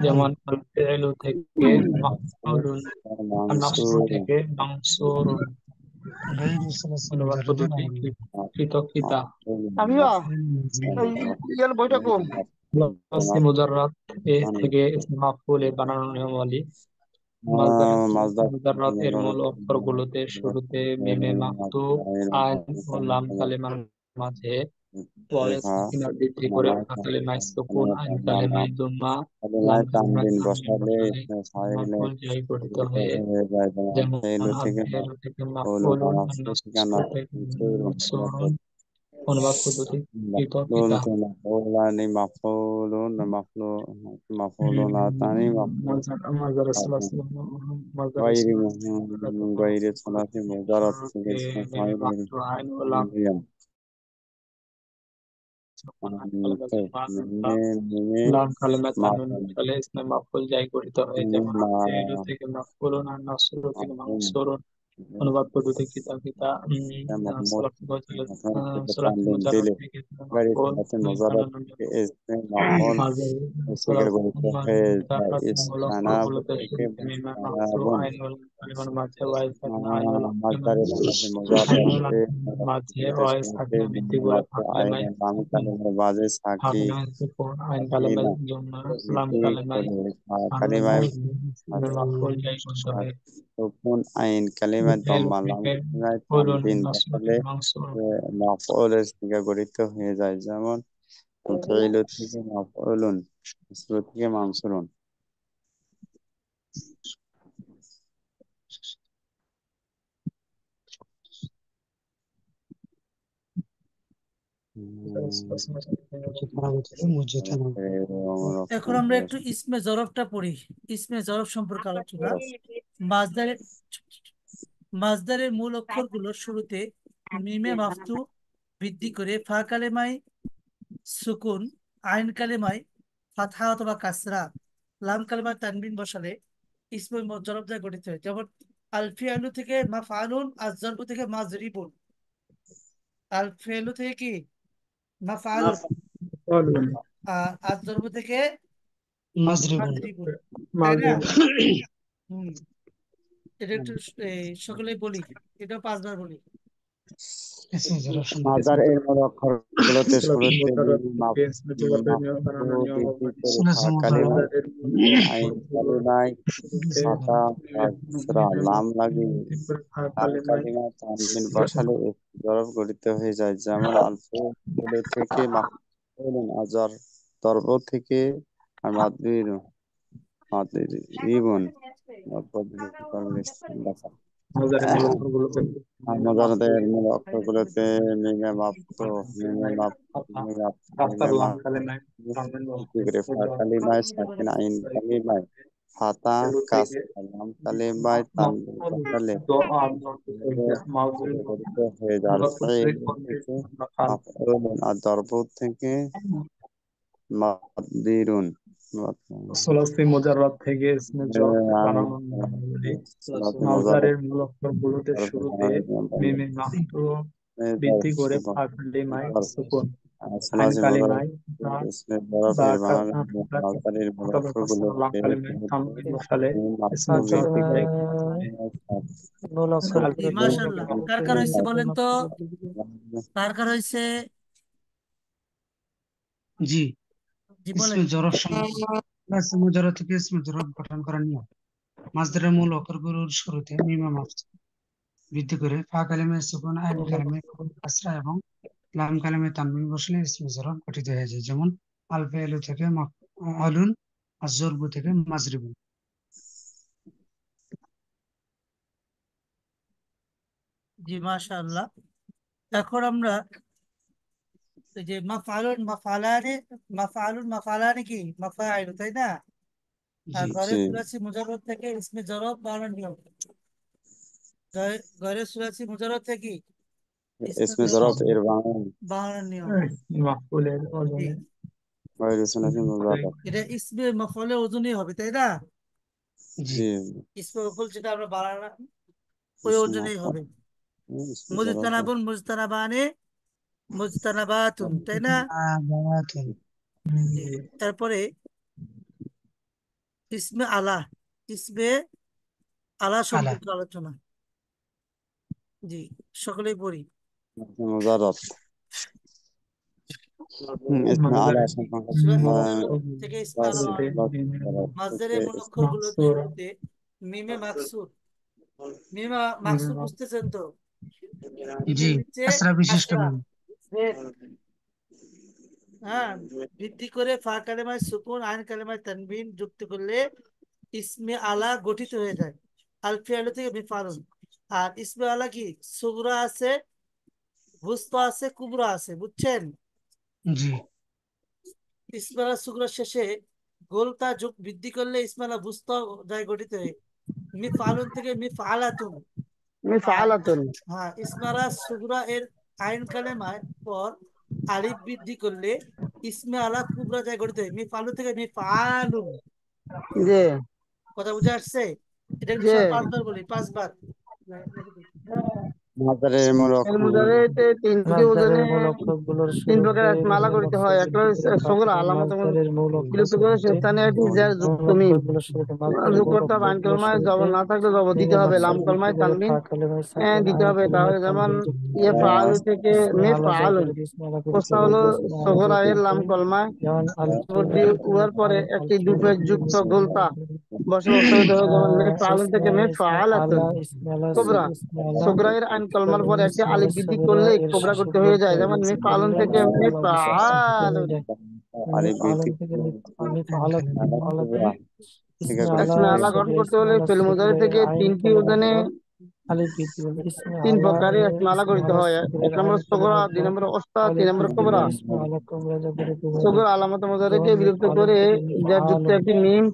যেমন আল ফি'লু থেকে মাফউলুন, আর নাসরু منصور থেকে মানসুরুন। غير ثلاثي অনুবাদ مجرد পদ্ধতি কৃতকৃতা। ثلاثي মুজাররাদ এ থেকে ইসম মাফউল এর বানানোর নিয়মাবলী। মাসদারে مصدر মুজাররাদ এর মূল অক্ষরগুলোতে শুরুতে মিমে মাকতুব, আইন ও লাম কালিমার মাঝে ওয়াও সাকিনা বৃদ্ধি করে ফা কালিমায় সুকুন, আইন কালিমায় যুম্মা, লাম কালিমায় তানবিন তানবিন বসালে বসালে ফাইলে মাফউল যাই গঠিত হয়ে হয়ে যায় যেমন ফেলু আল থেকে ফেলু থেকে মাফউলুন মাফউলুন, আর মাফউল থেকে নাসরু থেকে মানসুরুন। অনুবাদ পদ্ধতি মাফউলুন কৃতকৃতা। মাফউলানি মাফউলুন মাফউলুন আতানি মাজার মাফউল সালাসি মাজার غير সালাসি غير ثلاثي مجرد থেকে মিমে ফাইল মাকতু, আইন ও লাম মিমে লাম কালিমা তানবিন মাফুল বসালে ইসমে মাফউল যাই গঠিত হয়ে যেমন আল ফেলু থেকে মাফউলুন, আর নাসরু থেকে মানসুরুন। অনুবাদ পদ্ধতি কৃতকৃতা। محمود সালাত মুজাররাদ مثلا থেকে সালাত তানবিন মুজাররাদ দিলে থেকে ইসমে غير মাফউল ثلاثي মিম مجرد বানানোর থেকে নিয়ম। اسم مفعول সালাত সেকেন্ড গঠিত হয়ে যায় মুজাররাদ মূল ইস্তানাব অক্ষরগুলোতে থেকে শুরুতে মিমে মাকতু, মুস্তানাবুন আইন ও লাম কালিমার মাঝে ওয়াই সাকিনা, আইন ও লাম কালিমার মাঝদারে ثلاثي مجرد লাম মাঝে ওয়াই শুরুতে সাকিনা বৃদ্ধি করে ফা আইন কালিমায় লাম সুকুন, কালিমার বাজে ফা সাকি কালিমায় সুকুন, আইন কালিমায় কিনা জুম্মা, লাম বৃদ্ধি কালিমায় করে তানবিন কালিমায় বসালে ইসমে মাফউল যাই গঠিত হয়ে সুকুন আইন কালিমায় ফেলু দম্মা লাম থেকে কালিমায় ফুলুন, তানবিন নাসরু বসালে থেকে মানসুর। মাফউলের সিগা গঠিত হয়ে যায় যেমন ফেইলু থেকে মাফউলুন মাসরুর থেকে মানসুরুন এখন আমরা একটু ইসমে জরফটা পড়ি। ইসমে জরফ সম্পর্কে আলোচনা। মাজদারের মাজদারের মূল অক্ষরগুলোর শুরুতে মিমে মাফতু বৃদ্ধি করে ফা কালেমায় সুকুন, আইন কালেমায় ফাতহা অথবা কাসরা, লাম কালেমায় তানবিন বসালে ইসমে জরফ দ্বারা গঠিত হয়। যেমন আল ফিআলু থেকে মাফআলুন, আজ-জরফু থেকে মাজরিবুন। আল ফিআলু থেকে কি মাফআলুন, আজ-জরফু থেকে মাজরিবুন মাজরিবুন, তাই না? হুম, এটা একটু সকলেই বলি, এটা 5 বার বলি। اسم ظرف মাজার এর মূল অক্ষরগুলোতে সালাত শুরুতে মুজাররাদ থেকে ইসমে জরফের মাফু বানানোর বৃদ্ধি নিয়মাবলী। করে ফা ثلاثي কালিমায় مجرد মাজদারের আইন অক্ষরগুলোর কালিমায় শুরুতে ফাতা কাসরা মিমে লাম মাকতু লাগিয়ে বৃদ্ধি করে ফা লাম কালিমায় কালিমায় তানবিন বসালে জরফ গঠিত হয়ে যায় যেমন আলফু থেকে মাফউলুন আজার দরব থেকে আর মাদরিবুন লেখা মাজারের মূল অক্ষরগুলোতে আর মিমে মোজারদের মাকতু, মূল অক্ষরগুলোতে মিমে মাপতো মিমে মাপ ফাতহা, মিমে মাপ মিমে কাসর, লাম মাপ কালিমায় তানবিন বৃদ্ধি বসালে করে ফা ইসমে কালিমায় সাকিন আইন কালিমায় ফাতা ফেলু কাস থেকে লাম কালিমায় তানবিন বসালে মাউজুল গঠিত হয়ে যায় আর অনুবাদ পদ্ধতি ফাইল থেকে মাফউলুন আর দরব থেকে মাদবিরুন সোলাসি মুজাররাদ থেকে ইসমে জরফ বানানোর নিয়মাবলী। মাসদারের মূল অক্ষরগুলোতে শুরুতে মিমে মাকতু বৃদ্ধি করে ফা কালিমায় সুকুন, আইন সলাসি কালিমায় তা ইসমে বরফ বা এর বাংলা কাসরা মাঝারির অথবা কাসরা, লাম অক্ষরগুলোকে কালিমায় তানবিন বসালে ইসমে মাফুল জরফ যাই জি মাশাআল্লাহ। কার কার হয়েছে বলেন তো, কার কার হয়েছে? জি জি বলেন। ইসমে জরফ ثلاثي مجرد থেকে ইসমে জরফ গঠন করার নিয়ম। মাজদারের মূল অক্ষরগুলোর শুরুতে মিমে মাফতু বৃদ্ধি করে ফা কালিমায় সুকুন, আইন কালিমায় কাসরা এবং লাম কালিমায় তানবিন বসলে ইসমে জরফ গঠিত হয়ে যায় যেমন আল ফিআলু থেকে মাফআলুন, আজ-জরফু থেকে মাজরিবুন। জি মাশাআল্লাহ। এখন আমরা এই যে মাফআলুন কি মাফাইলু, তাই না? আর জি ঘরে জি সুলাসি মুজাররদ থেকে ইসমে জরফ বানানোর নিয়ম। ঘরে সুলাসি মুজাররদ থেকে ইসমে ইসমে জরফ জরফ এর বাংলা বানানোর নিয়ম। মাফউলের জি, ওজনে সলাসি মুজাররদ এটা ইসমে মাফউলের ওজনই হবে, তাই না? জি জি ইসমে মাফউল যেটা আমরা বানালাম ওই ইসমে ওজনেই মাফুল হবে। ইসমে জরফ মুজতানাবুন, মুজতানাবানে, মুজতানাবাতুন, তাই না? বাতুন জি। তারপরে ইসমে আলা, ইসমে আলা আলা সম্পর্কে আলোচনা। জি, সকলেই পড়ি। মুজাররদ ইসমে আলা মাসদারের সম্পর্কে সূরা মুজাররদ মুলক্কর থেকে ইসমে আলা শুরুতে বানানো। মিমে মাসদারের মূল অক্ষরগুলোতে মাকসুর শুরুতে মিমে মাকসুর। মিমে মিমে মাকসুর বুঝতেছেন তো? জি, মিমের নিচে কাসরা বিশিষ্ট কাসরা, মিম। জেড, হ্যাঁ, বৃদ্ধি করে ফা কালেমায় সুকুন আইন কালেমায় তানবিন যুক্ত করলে ইসমে আলা গঠিত হয়ে যায়। আল ফিআলু থেকে মিফালুন। আর ইসমে আলা কি, সুগরা আছে, বুস্তা আছে, কুবরা আছে, বুঝছেন? জি, ইসমে আলা সুগরা শেষে গোলতা যোগ বৃদ্ধি করলে ইসমে আলা বুস্তা যায় গঠিত হয়ে মিফালুন থেকে মিফআলাতুন। আর মিফআলাতুন। হ্যাঁ, ইসমে আলা সুগরা এর আইন কালেমায় পর আলিফ বৃদ্ধি করলে ইসমে আলা কুবরা যায় গঠিত হয় মিফালু থেকে মিফআলুন। জি কথা বুঝে আসছে? এটা কিন্তু জি। সবাই 5 বার বলি, 5 বার। মাজারের মূল এর মুজারিতে তিনটি ওজনে মাসদারের মূল অক্ষরগুলোর তিন শুরুতে প্রকার মালা মিমে গঠিত মাকসুর হয়। একটা বৃদ্ধি হলো করে ফা সগরা কালিমা আলামত মাসদারের মূল অক্ষর বিলুপ্ত করে সে শুরুতে স্থানে একটি জের মূল যুক্ত মিম। অক্ষরগুলো শুরুতে মাসদারের যোগ মূল করতে হবে। আইন অক্ষরগুলো কলমায় শুরুতে জবর না থাকলে জবর দিতে মিমে হবে। লাম মাকসুর বৃদ্ধি কলমায় করে তানবিন ফা কালিমায় সাকিন দিতে আইন হবে। কালিমায় তাহলে যেমন তানবিন যুক্ত ইয়ে করলে ফাআলু থেকে ইসমে মে আলা যায় ফাআলুন। করে ইসমে আলা গঠিত কোস্তা হয়ে হলো যায় ইসমে আলা সগরা যেহেতু এর লাম কলমায় যেমন জবর আলফিয়া দিয়ে থেকে উহার পরে একটি আলফিয়া দুপের থেকে যুক্ত গোলতা বসলে ওস্তাবিত হবে। যেমন মে ফাআলুন থেকে মে ইসমে ফাআলাতুন। আলা ইসমে আলা কোবরা ইসমে আলা সগরা এর আইন কলমার পরে একটি ইসমে আলা আলিফ বৃদ্ধি সগরা করলে এর কোবরা শেষে করতে হয়ে বলতে যায়। যেমন মে ইলিপস ফাআলুন করলে থেকে মে ইসমে আলা অবশ্যই গঠিত হয়ে ফাআলুন। যায় আলী আলম বৃদ্ধি থেকে আইন কালেমা। আলাতুন থেকে ইসমে আলা গঠিত ইসমে আলা হয়েছে গঠন সগরা করতে ইসমে হলে আলা ফেল মুজারি সগরা এর থেকে আইন তিনটি কালেমার ওজনে পর আলিফ বৃদ্ধি বলে ইসমে তিন আলা প্রকারে মালা ইসমে গঠিত আলা হয়। সগরের এক আইন নম্বর সগরা, কালেমার দুই পর নম্বর ওস্তা, তিন আলিফ নম্বর বৃদ্ধি কোবরা। বলে ইসমে আলা কোমরা যা গঠিত হয়ে যায় সগরা আলামত মুজারিকে যেমন বিলুপ্ত আলম করে থেকে যার যুক্ত আলম একটি মিম।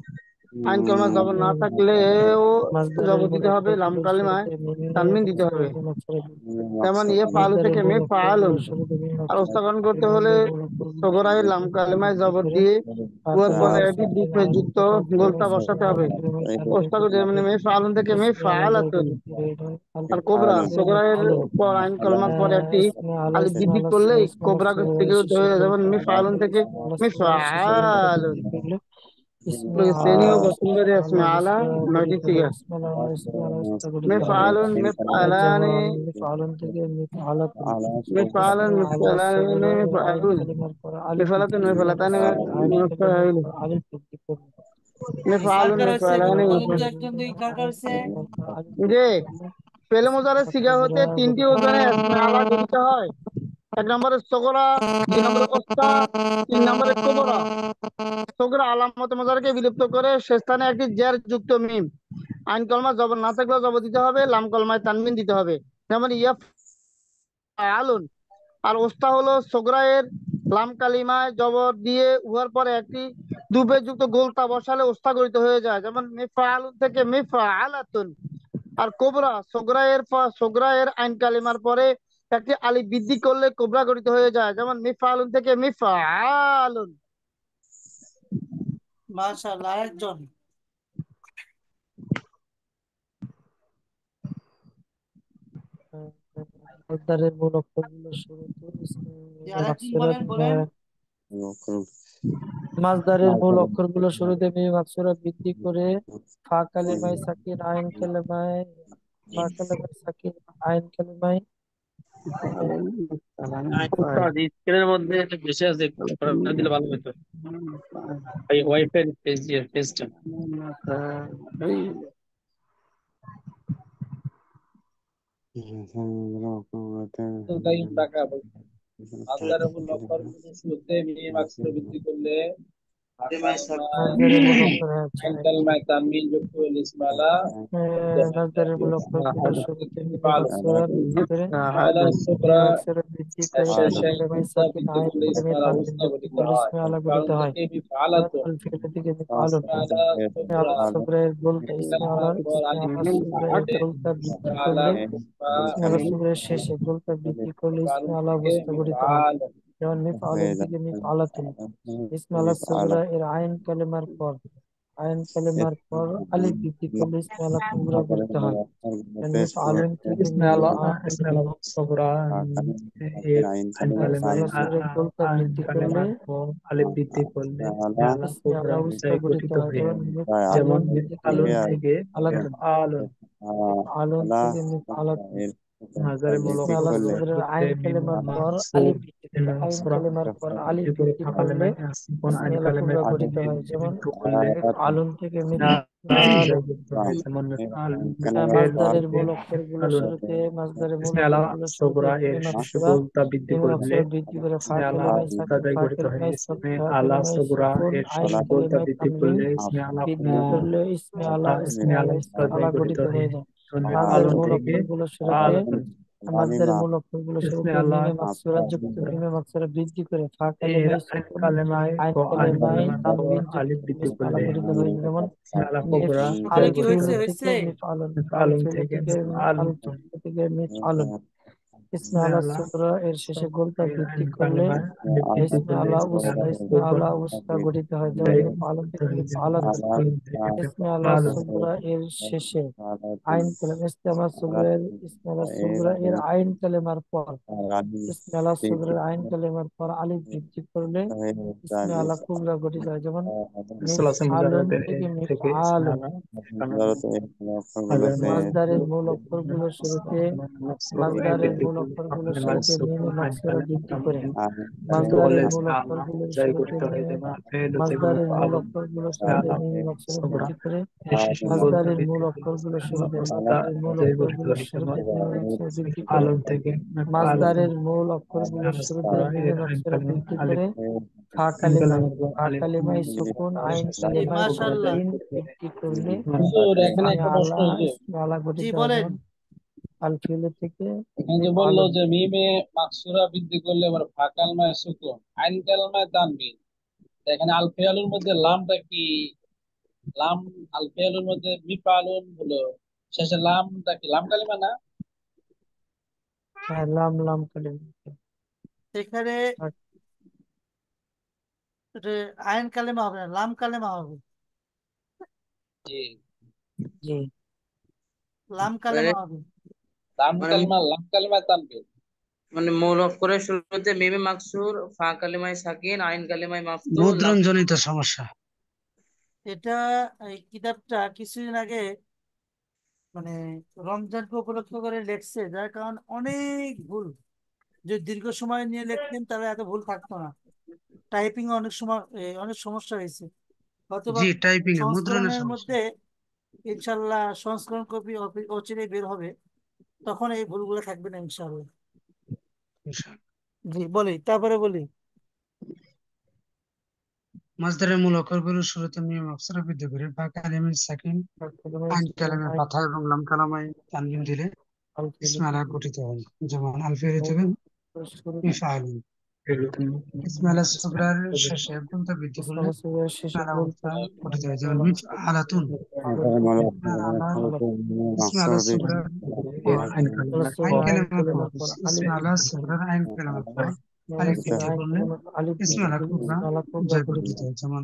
আইন কলমা জবর না থাকলেও মাসদারের জবর মূল দিতে হবে। লাম অক্ষরগুলোর কালিমায় শুরুতে মিমে তানমিন দিতে মাকসুর হবে। এবং অক্ষরে যেমন ইয়ে ফালু মাসদারের থেকে মূল মে ফাআলুন। অক্ষরগুলোর শুরুতে মিমে আর মাকসুর ওস্তাকরণ বৃদ্ধি করে করতে হলে মাসদারের মূল অক্ষরগুলোর সগরাই লাম শুরুতে কালিমায় বৃদ্ধি জবর করে দিয়ে ফা উয়ার পরে কালিমায় একটি সাকিন দুপে আইন যুক্ত কালিমায় গোলতা বসাতে সাকিন আইন হবে। কালিমায় তানবিন ওস্তাক যুক্ত যেমন করে মে ফালুন থেকে মে ইসমে আলা যায় ফাআলাতুন। করে দিয়ে এটা আর আলফিয়া কোবরা থেকে সগরায়ের মিফআলুন পর আইন কলমার পর একটি ইসমে আলা আলিফ ইসমে বৃদ্ধি আলা করলেই ইসমে আলা কোবরা থেকে শেষে হয়ে যায়। যেমন বলতে মে ফালুন থেকে ইসমে আলা মে শেষে গোলতা ফাআলুন। বৃদ্ধি করলে ইসমে শ্রেণী আলা ও ইসমে বসুন্ধরে আলা ইসমে আলা বুসরা 9টি গঠিত হয় সিগা। ইসমে আলা উস্তা মে গঠিত হয় ফালুন মে ফালানি যেমন মিফআলুন থেকে মিফআলাতুন মে ফালান ইসমে মে আলা ফালানি সগরা মে এর আইন ফালুন কালিমার পর মে আলিফ বৃদ্ধি ফালাতুন মে করলে ফালাতানি সাকিন আইন মে কালিমার ফাইল পর আলিফ বৃদ্ধি করলে মে কার ফালুন কার মে হয়েছে একটু ফালানি বলেন তো, একজন দেখি কার কার হয়েছে? আলিফ যে বৃদ্ধি করলে ফেলে ইসমে মোজারের আলা সিগা হতে কুবরা তিনটি গঠিত হয় ওজনে ইসমে আলা গঠিত হয়। এক নম্বরে সগরা, দুই নম্বরে ওস্তা, তিন নম্বরে কোবরা। সগরা আলামত মোজারকে বিলুপ্ত করে সে স্থানে একটি জের যুক্ত মিম। আইন কলমা জবর না থাকলেও জবর দিতে হবে। লাম কলমায় তানবিন দিতে হবে। যেমন ইয়া আলুন। আর ওস্তা হলো সগরায়ের লাম কালিমায় জবর দিয়ে উহার পরে একটি দুবে যুক্ত গোলতা বসালে ওস্তা গঠিত হয়ে যায়। যেমন মিফা আলুন থেকে মিফা আলাতুন। আর কোবরা সগরায়ের আইন কালিমার পরে একটি আলিফ বৃদ্ধি করলে কোবরা গঠিত হয়ে যায়। যেমন মিফা আলুন থেকে মিফা আলুন। মাশাআল্লাহ, একজন। মাসদারের মূল অক্ষরগুলোর শুরুতে ইসমে আর একজন বলেন, বলেন। মাসদারের মূল অক্ষরগুলো শুরুতে মিম মাকসুরা বৃদ্ধি করে ফা কালিমায় সাকিন আইন কালিমায় ফা কালিমায় সাকিন আইন কালিমায় উস্তাদ স্ক্রিনের মধ্যে একটা ভেসে আছে, একটু সরাই দিলে ভালো হতো। এই ওয়াইফাই পেজটা টাকা মাসদারের মূল অক্ষরগুলো শুরুতে মিম মাকসুরা বৃদ্ধি করলে মাসদারের মূল অক্ষর আচ্ছা আইন কালিমায় তানবিন যুক্ত হলে ইসমালা মাসদারের মূল অক্ষরগুলো শুরুতে মিম ভালো মাকসুরা বৃদ্ধি করে আলা মিম সুবরা মাকসুরা বৃদ্ধি করে ফা শেষে কালিমায় উস্তা সাকিন বৃদ্ধি আইন করলে কালিমায় ইসমালা তানবিন উস্তা যুক্ত গঠিত করলে হয়। ইসমে আলা গঠিত কারণ হয় থেকে বিফালাত আল ফি'ল থেকে মিফআলুন ইসমালা সুবরা আলা সগরের গোলতা ইসমে আলা কালিমার পর ইসমে আলিফ আলা বৃদ্ধি সগরের করলে গোলতা বৃদ্ধি ইসমালা করলে ইসমা ইসমে আলা সগরের শেষে গোলতা বৃদ্ধি করলে ইসমে কারণ আলা থেকে অবস্থা গঠিত হয় বিফাল যেমন মিফআলুন থেকে মিফআলাতুন ইসমে আলা সগরা এর আইন কালেমার পর আইন কালেমার পর আলিফ বৃদ্ধি করলে ইসমে আলা কুবরা গঠিত হয়। মিফ আলুন থেকে इसमें মিম अला আল इसमें अलावा सगरा एक आइन काले में ইসমে আলা সুরের গোলতা आइन বৃদ্ধি काले করলে में और अलिफ বৃদ্ধি করলে इसमें আলা ইসমে আলা কুবরা উস্তা যাই গঠিত গঠিত হয়। হয়। যেমন মিফ যেমন আলুন থেকে আলুন মিফ থেকে আলাতুন, আলুন মিফ আলুন থেকে মিফ আলাতুন। এর মাজারে মূলক ইসমে আলা করলে সুরের করতে আইন মিম কালেমার পর মাকসুর আলিফ বৃদ্ধি করলে, আইন সুরা কালেমার পর আলিফ বৃদ্ধি করে বৃদ্ধি ফাঁকা করলে লেমায় আসিফন ইসমে আইন আলা কালেমায় কুবরা গঠিত তানবির হয়। যেমন বৃদ্ধি করলে মিফ আলুন থেকে মিফ যাই আলুন। করতে হয়। যেমন আলুন ফেল মাসদারের থেকে মূল অক্ষরগুলোর আলুন শুরুতে, মাসদারের মূল इसमें अला অক্ষরগুলোর শুরুতে সগরা এর মিম শেষে অক্ষরা, গোলতা বৃদ্ধি মিম করলে অক্ষর বৃদ্ধি করে ফা इसमें अला কালিমায় সাকিন, তাজাই ফা গঠিত হয়। কালিমায় इसमें ফা अला কালিমায় সগরা সুকুন, এর আইন শেষে গোলতা কালিমায় বৃদ্ধি তানবিন করলে इसमें अला বৃদ্ধি করলে ইসমে আলা, ইসমে इसमें আলা, अला ইসমে তাজাই আলা গঠিত গঠিত হয়। হয়ে যায়। মাসদারের আলুন মূল থেকে অক্ষরগুলোর শুরুতে, আলুন মাসদারের মূল অক্ষরগুলোর इसमें শুরুতে अला মিমে মাকসুরা যুক্ত, মিমে মাকসুরা বৃদ্ধি করে ফা এর কালিমায় আইন সুকুন, কালেমায় আইন আইন কালিমায় কালেমার পর তানবিন যুক্ত আলিফ করলে বৃদ্ধি ইসমে আলা করলে গঠিত হয়ে যায়। যেমন इसमें अला মিফ কোবরা সকালে যাই কি গঠিত হয়েছে আলফিল হয়। থেকে হয়েছে? মিফ আলুন, আলুন আলফিল থেকে থেকে আলুন আলফিল থেকে মিফ আলুন। ইসমে इसमें আলা अला সুগরা এর শেষে গোলতা এর বৃদ্ধি আইন করলে কালেমায় আলিফ বৃদ্ধি ইসমে করলে আলা इसमें উস্তা, अला ইসমে কোবরা আলা উস্তা গঠিত হয়। যেমন যাই মিফ আলুন গঠিত থেকে হয়। মিফ যেমন আলাতুন। আলুন থেকে ইসমে আলা আলুন সুগরা এর শেষে আইন কালেমা, ইসমে আলা সুগরা এর, ইসমে আলা সুগরা এর আইন কালেমার পর, ইসমে আলা সুগরা আইন কালেমার পর আলিফ বৃদ্ধি করলে ইসমে আলা কুবরা গঠিত হয়। যেমন মিফ হয়ে সুলাসে আলুন মুজাররদের থেকে মিফ থেকে इसमें আলুন। अला এখানে হাজার অক্ষরগুলোতে মাসদারের মূল অক্ষরগুলোর শুরুতে, মাসদারের বৃদ্ধি মূল করলে অক্ষরগুলোর কালেমায় শুরুতে মিমে সুকুন আইন মাকসুরা কালেমায় বৃদ্ধি করে, তানবিন যুক্ত করলে মাসদারের মূল इसमें अला অক্ষরগুলোর যাই শুরুতে গঠিত হয়। মিমে, যেমন ফেল থেকে মাসদারের মূল আলুন অক্ষরগুলোর इसमें শুরুতে अला মিমে মাকসুরা সগরা বৃদ্ধি করে, এর শেষে গোলতা মাসদারের বৃদ্ধি মূল করলে অক্ষরগুলোর इसमें अला শুরুতে, উস্তা মাসদারের মূল যাই গঠিত অক্ষরগুলোর হয়। যেমন শুরুতে মিমে মাকসুরা বৃদ্ধি করে, আলুন থেকে আলুন মাসদারের মূল इसमें অক্ষরগুলোর अला শুরুতে সগরা মিমে এর আইন মাকসুরা কালেমায় বৃদ্ধি আলিফ করে ফা আইন কালিমায়, কালেমার পর ফা আলিফ কালিমায় সুকুন, আইন জি কালিমায় মাশাআল্লাহ। তানবিন বৃদ্ধি করলে হুজুর এখানে ইসমে একটা প্রশ্ন আলা, হুজুর। ইসমে আলা জি গঠিত হয়। বলেন। যেমন আলফিল থেকে এখানে যে মিফ বললো আলুন। যে মিমে মাকসুরা বৃদ্ধি করলে আবার ফা কালমায় সুকুন, আইন কালমায় তানবিন। তা এখানে আল ফিয়ালুর মধ্যে লামটা কি? লাম, আল ফিয়ালুর মধ্যে মিফালুন হলো, শেষে লামটা কি লাম কালিমা না? হ্যাঁ, লাম লাম কালিমা। এখানে এটা আইন কালেমা হবে না, লাম কালেমা হবে। জি, জি, লাম কালেমা হবে। লাম কালিমা, লাম কালিমায় তানবিন। মানে মূল অক্ষরের শুরুতে মিমে মাকসুর, ফা কালিমায় সাকিন, আইন কালিমায় মাফতুহ, লাম। মুদ্রণজনিত সমস্যা। এটা এই কিতাবটা কিছুদিন আগে মানে রমজানকে উপলক্ষ করে লেখছে, যার কারণে অনেক ভুল। যদি দীর্ঘ সময় নিয়ে লিখতেন তাহলে এত ভুল থাকতো না। টাইপিং অনেক সময় অনেক সমস্যা হয়েছে। হয়তোবা জি, টাইপিং এ মুদ্রণের সংস্করণের সমস্যা। মধ্যে ইনশাল্লাহ সংস্করণ কপি অচিরেই বের হবে, তখন এই ভুলগুলো থাকবে না ইনশাল্লাহ। ইনশাআল্লাহ। জি বলি, তারপরে বলি। মাসদারের মূল অক্ষরগুলোর শুরুতে মিম অক্ষরে বৃদ্ধি করে বা কালিমের সাকিন, কালিমায় আইন সুকুন, কালামের আইন ফাথা এবং লাম কালামায় তানবিন দিলে আলফিল ইসমে আলা থেকে গঠিত হয়। যেমন আলফিয়া থেকে শুরুতে মিফআলুন। ইসমে আলা সুগরার শেষে গুণতা বৃদ্ধি ইসমে করলে আলা সুগরা ইসমে শেষে আলা গোলতা উস্তা গঠিত হয়। ইসমে যেমন আলা মিফআলাতুন। ইসমে আলা ইসমে আলা সুগরার পর আইন আইন কালামের পর, কালিমার পর ইসমে আলিফ আলা বৃদ্ধি করে, সুগরার আইন কালামের পর ইসমে আলা আলিফ সুগরা বৃদ্ধি আইন করলে কালিমার পর আলিফ ইসমে বৃদ্ধি আলা করে কুবরা ইসমে আলা কুবরা জয় গঠিত গঠিত হয়। হয়। যেমন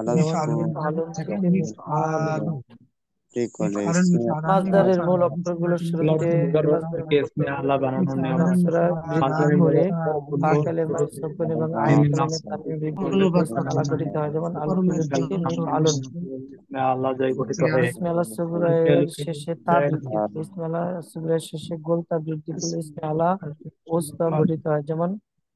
যেমন মিফআলুন মিফ আলুন থেকে থেকে মিফ আলুন। মিফআলুন, মিফআলুন, মিফআলান, মাসদারের মূল মিফআলান, অক্ষরগুলোর শুরুতে, সুলাসে মুজাররদ মাসদারের থেকে মূল इसमें আলা অক্ষরগুলোর বানানোর শুরুতে মিম নিয়ম মিফআলান, আছে। অক্ষরা বৃদ্ধি মিফআলান, মাসদারের করে ফা মিফআলান। কালিমায় সুকুন এবং আইন মিমি কালিমায় মাকসুদ তানবিন বৃদ্ধি করে অনুবাদ ইসমে করার আলা জন্য গঠিত হয়। যেমন আলফিল কর্মের থেকে জন্য মিফ আলুন। इसमें আল্লাহ যাই গঠিত হয়। ইসমে আলা সুগরা ফেল এর থেকে শেষে তা ফেল বৃদ্ধি করে, ইসমে আলা সুগরা এর শেষে গোলতা বৃদ্ধি করলে ইসমে আলা ওস্তা গঠিত হয়। যেমন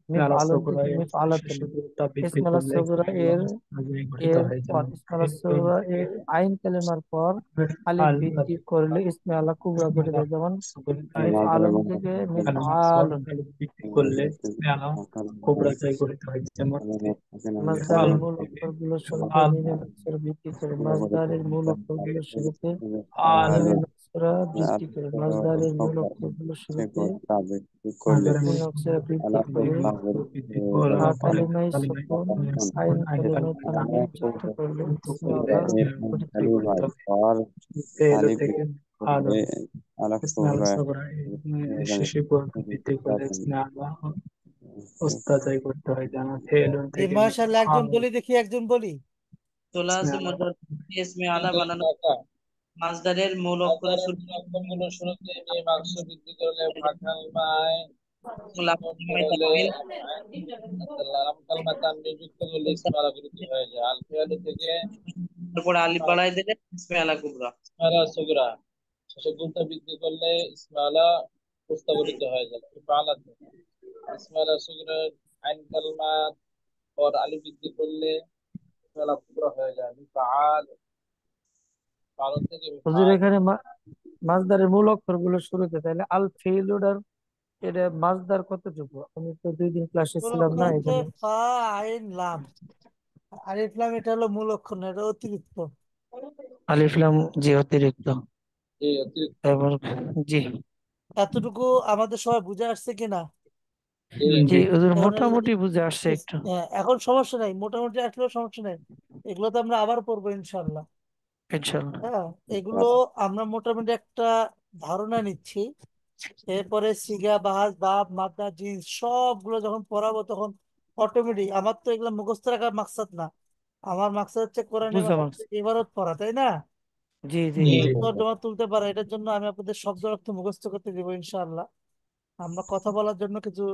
মিফ আলা আলুন সগরা থেকে এর মিফ আলাতুন। শেষে গুরুতা বৃদ্ধি ইসমে আলা করলে সুগরা আল্লাহ এর, যাই গঠিত এর হয়। পর যেমন ইসমে আলা সুগরা এর আইন কালিমার পর আলিফ বৃদ্ধি করলে ইসমে আলা কুবরা গঠিত হয়। যেমন মিফ আলুন থেকে মিফ আলুন। বৃদ্ধি করলে আলা কোবরা যাই গঠিত হয়। যেমন মাসদারের আলম মূল থেকে অক্ষরগুলোর শুরুতে আল মিমে মাকসুরা বৃদ্ধি করে, মাসদারের মূল অক্ষরগুলোর শুরুতে আল মিমে মাকসুরা বৃদ্ধি করে, মাসদারের মূল অক্ষরগুলোর শুরুতে করলে মিমে মাকসুরা বৃদ্ধি করে বৃদ্ধি করে ফা পরে কালিমায় কালিমায় সুকুন, সুকুন আইন আইন কালিমায় কালিমায় তানবিন তানবিন যুক্ত করলে যুক্ত ইসমে করলে আলা গঠিত যাই হয়। গঠিত হয়। ফেল থেকে আলো इसमें आला सगरा শেষে গুরুত্ব বৃদ্ধি করলে इसमें আলা ওস্তাদ যাই করতে হয়। যেমন ফেলুন জি থেকে মাশাআল্লাহ। একজন আলো বলি দেখি, একজন বলি। সুলাসি মুজাররদ থেকে ইসমে আলা বানানো মাজদারের মূল অক্ষরের শুরুতে অক্ষরগুলো শুরুতে মিম আকস বৃদ্ধি করলে ফাঁকাল মায় লাম যুক্ত কালিমায়ে করলে তানবিন, লাম কালমা তানবিন যুক্ত করলে ইসমে আলা বৃদ্ধি হয়ে যায়। আল ফিয়ালু থেকে তারপর আলিফ বাড়াই দিলে ইসমে আলা কুবরা। ইসমে আলা সুগরা শেষে গুণটা বৃদ্ধি করলে ইসমে আলা প্রস্তাবিত হয়ে যায়। ফালাতে ইসমে আলা সুগরা আইন কালমা और আলিফ বৃদ্ধি করলে ইসমে আলা কুবরা হয়ে যায়। ফাআল ফাআল থেকে হুজুর ফাআল এখানে মাসদারের মূল অক্ষরগুলো শুরুতে, তাহলে আল ফেইলুডার এটা মাসদার কতটুকু? আমি তো 2 দিন ক্লাসে ছিলাম না এখানে। ফা আইন লাম, আলিফ লাম এটা হলো মূল অক্ষর না, এটা অতিরিক্ত। আলিফ লাম জি অতিরিক্ত। এই অতিরিক্ত এবার জি, এতটুকু আমাদের সবাই বুঝে আসছে কিনা? এই জি হুজুর, মোটামুটি বুঝে আসছে একটু। এখন সমস্যা নাই, মোটামুটি আসলেও সমস্যা নাই। এগুলো তো আমরা আবার পড়বো ইনশাল্লাহ। ইনশাল্লাহ হ্যাঁ, এগুলো আমরা মোটামুটি একটা ধারণা নিচ্ছি। এরপরে সিগা বাহাজ বাব মাদা জিন্স সবগুলো যখন পড়াবো তখন অটোমেটিক, আমার তো এগুলো মুখস্থ রাখার মাকসাদ না, আমার মাকসাদ হচ্ছে কোরআনে ইবারত পড়া, তাই না? জি জি, তর্জমা তুলতে পারা, এটার জন্য আমি আপনাদের শব্দ অর্থ মুখস্থ করতে দিব ইনশাআল্লাহ। আমরা কথা বলার জন্য কিছু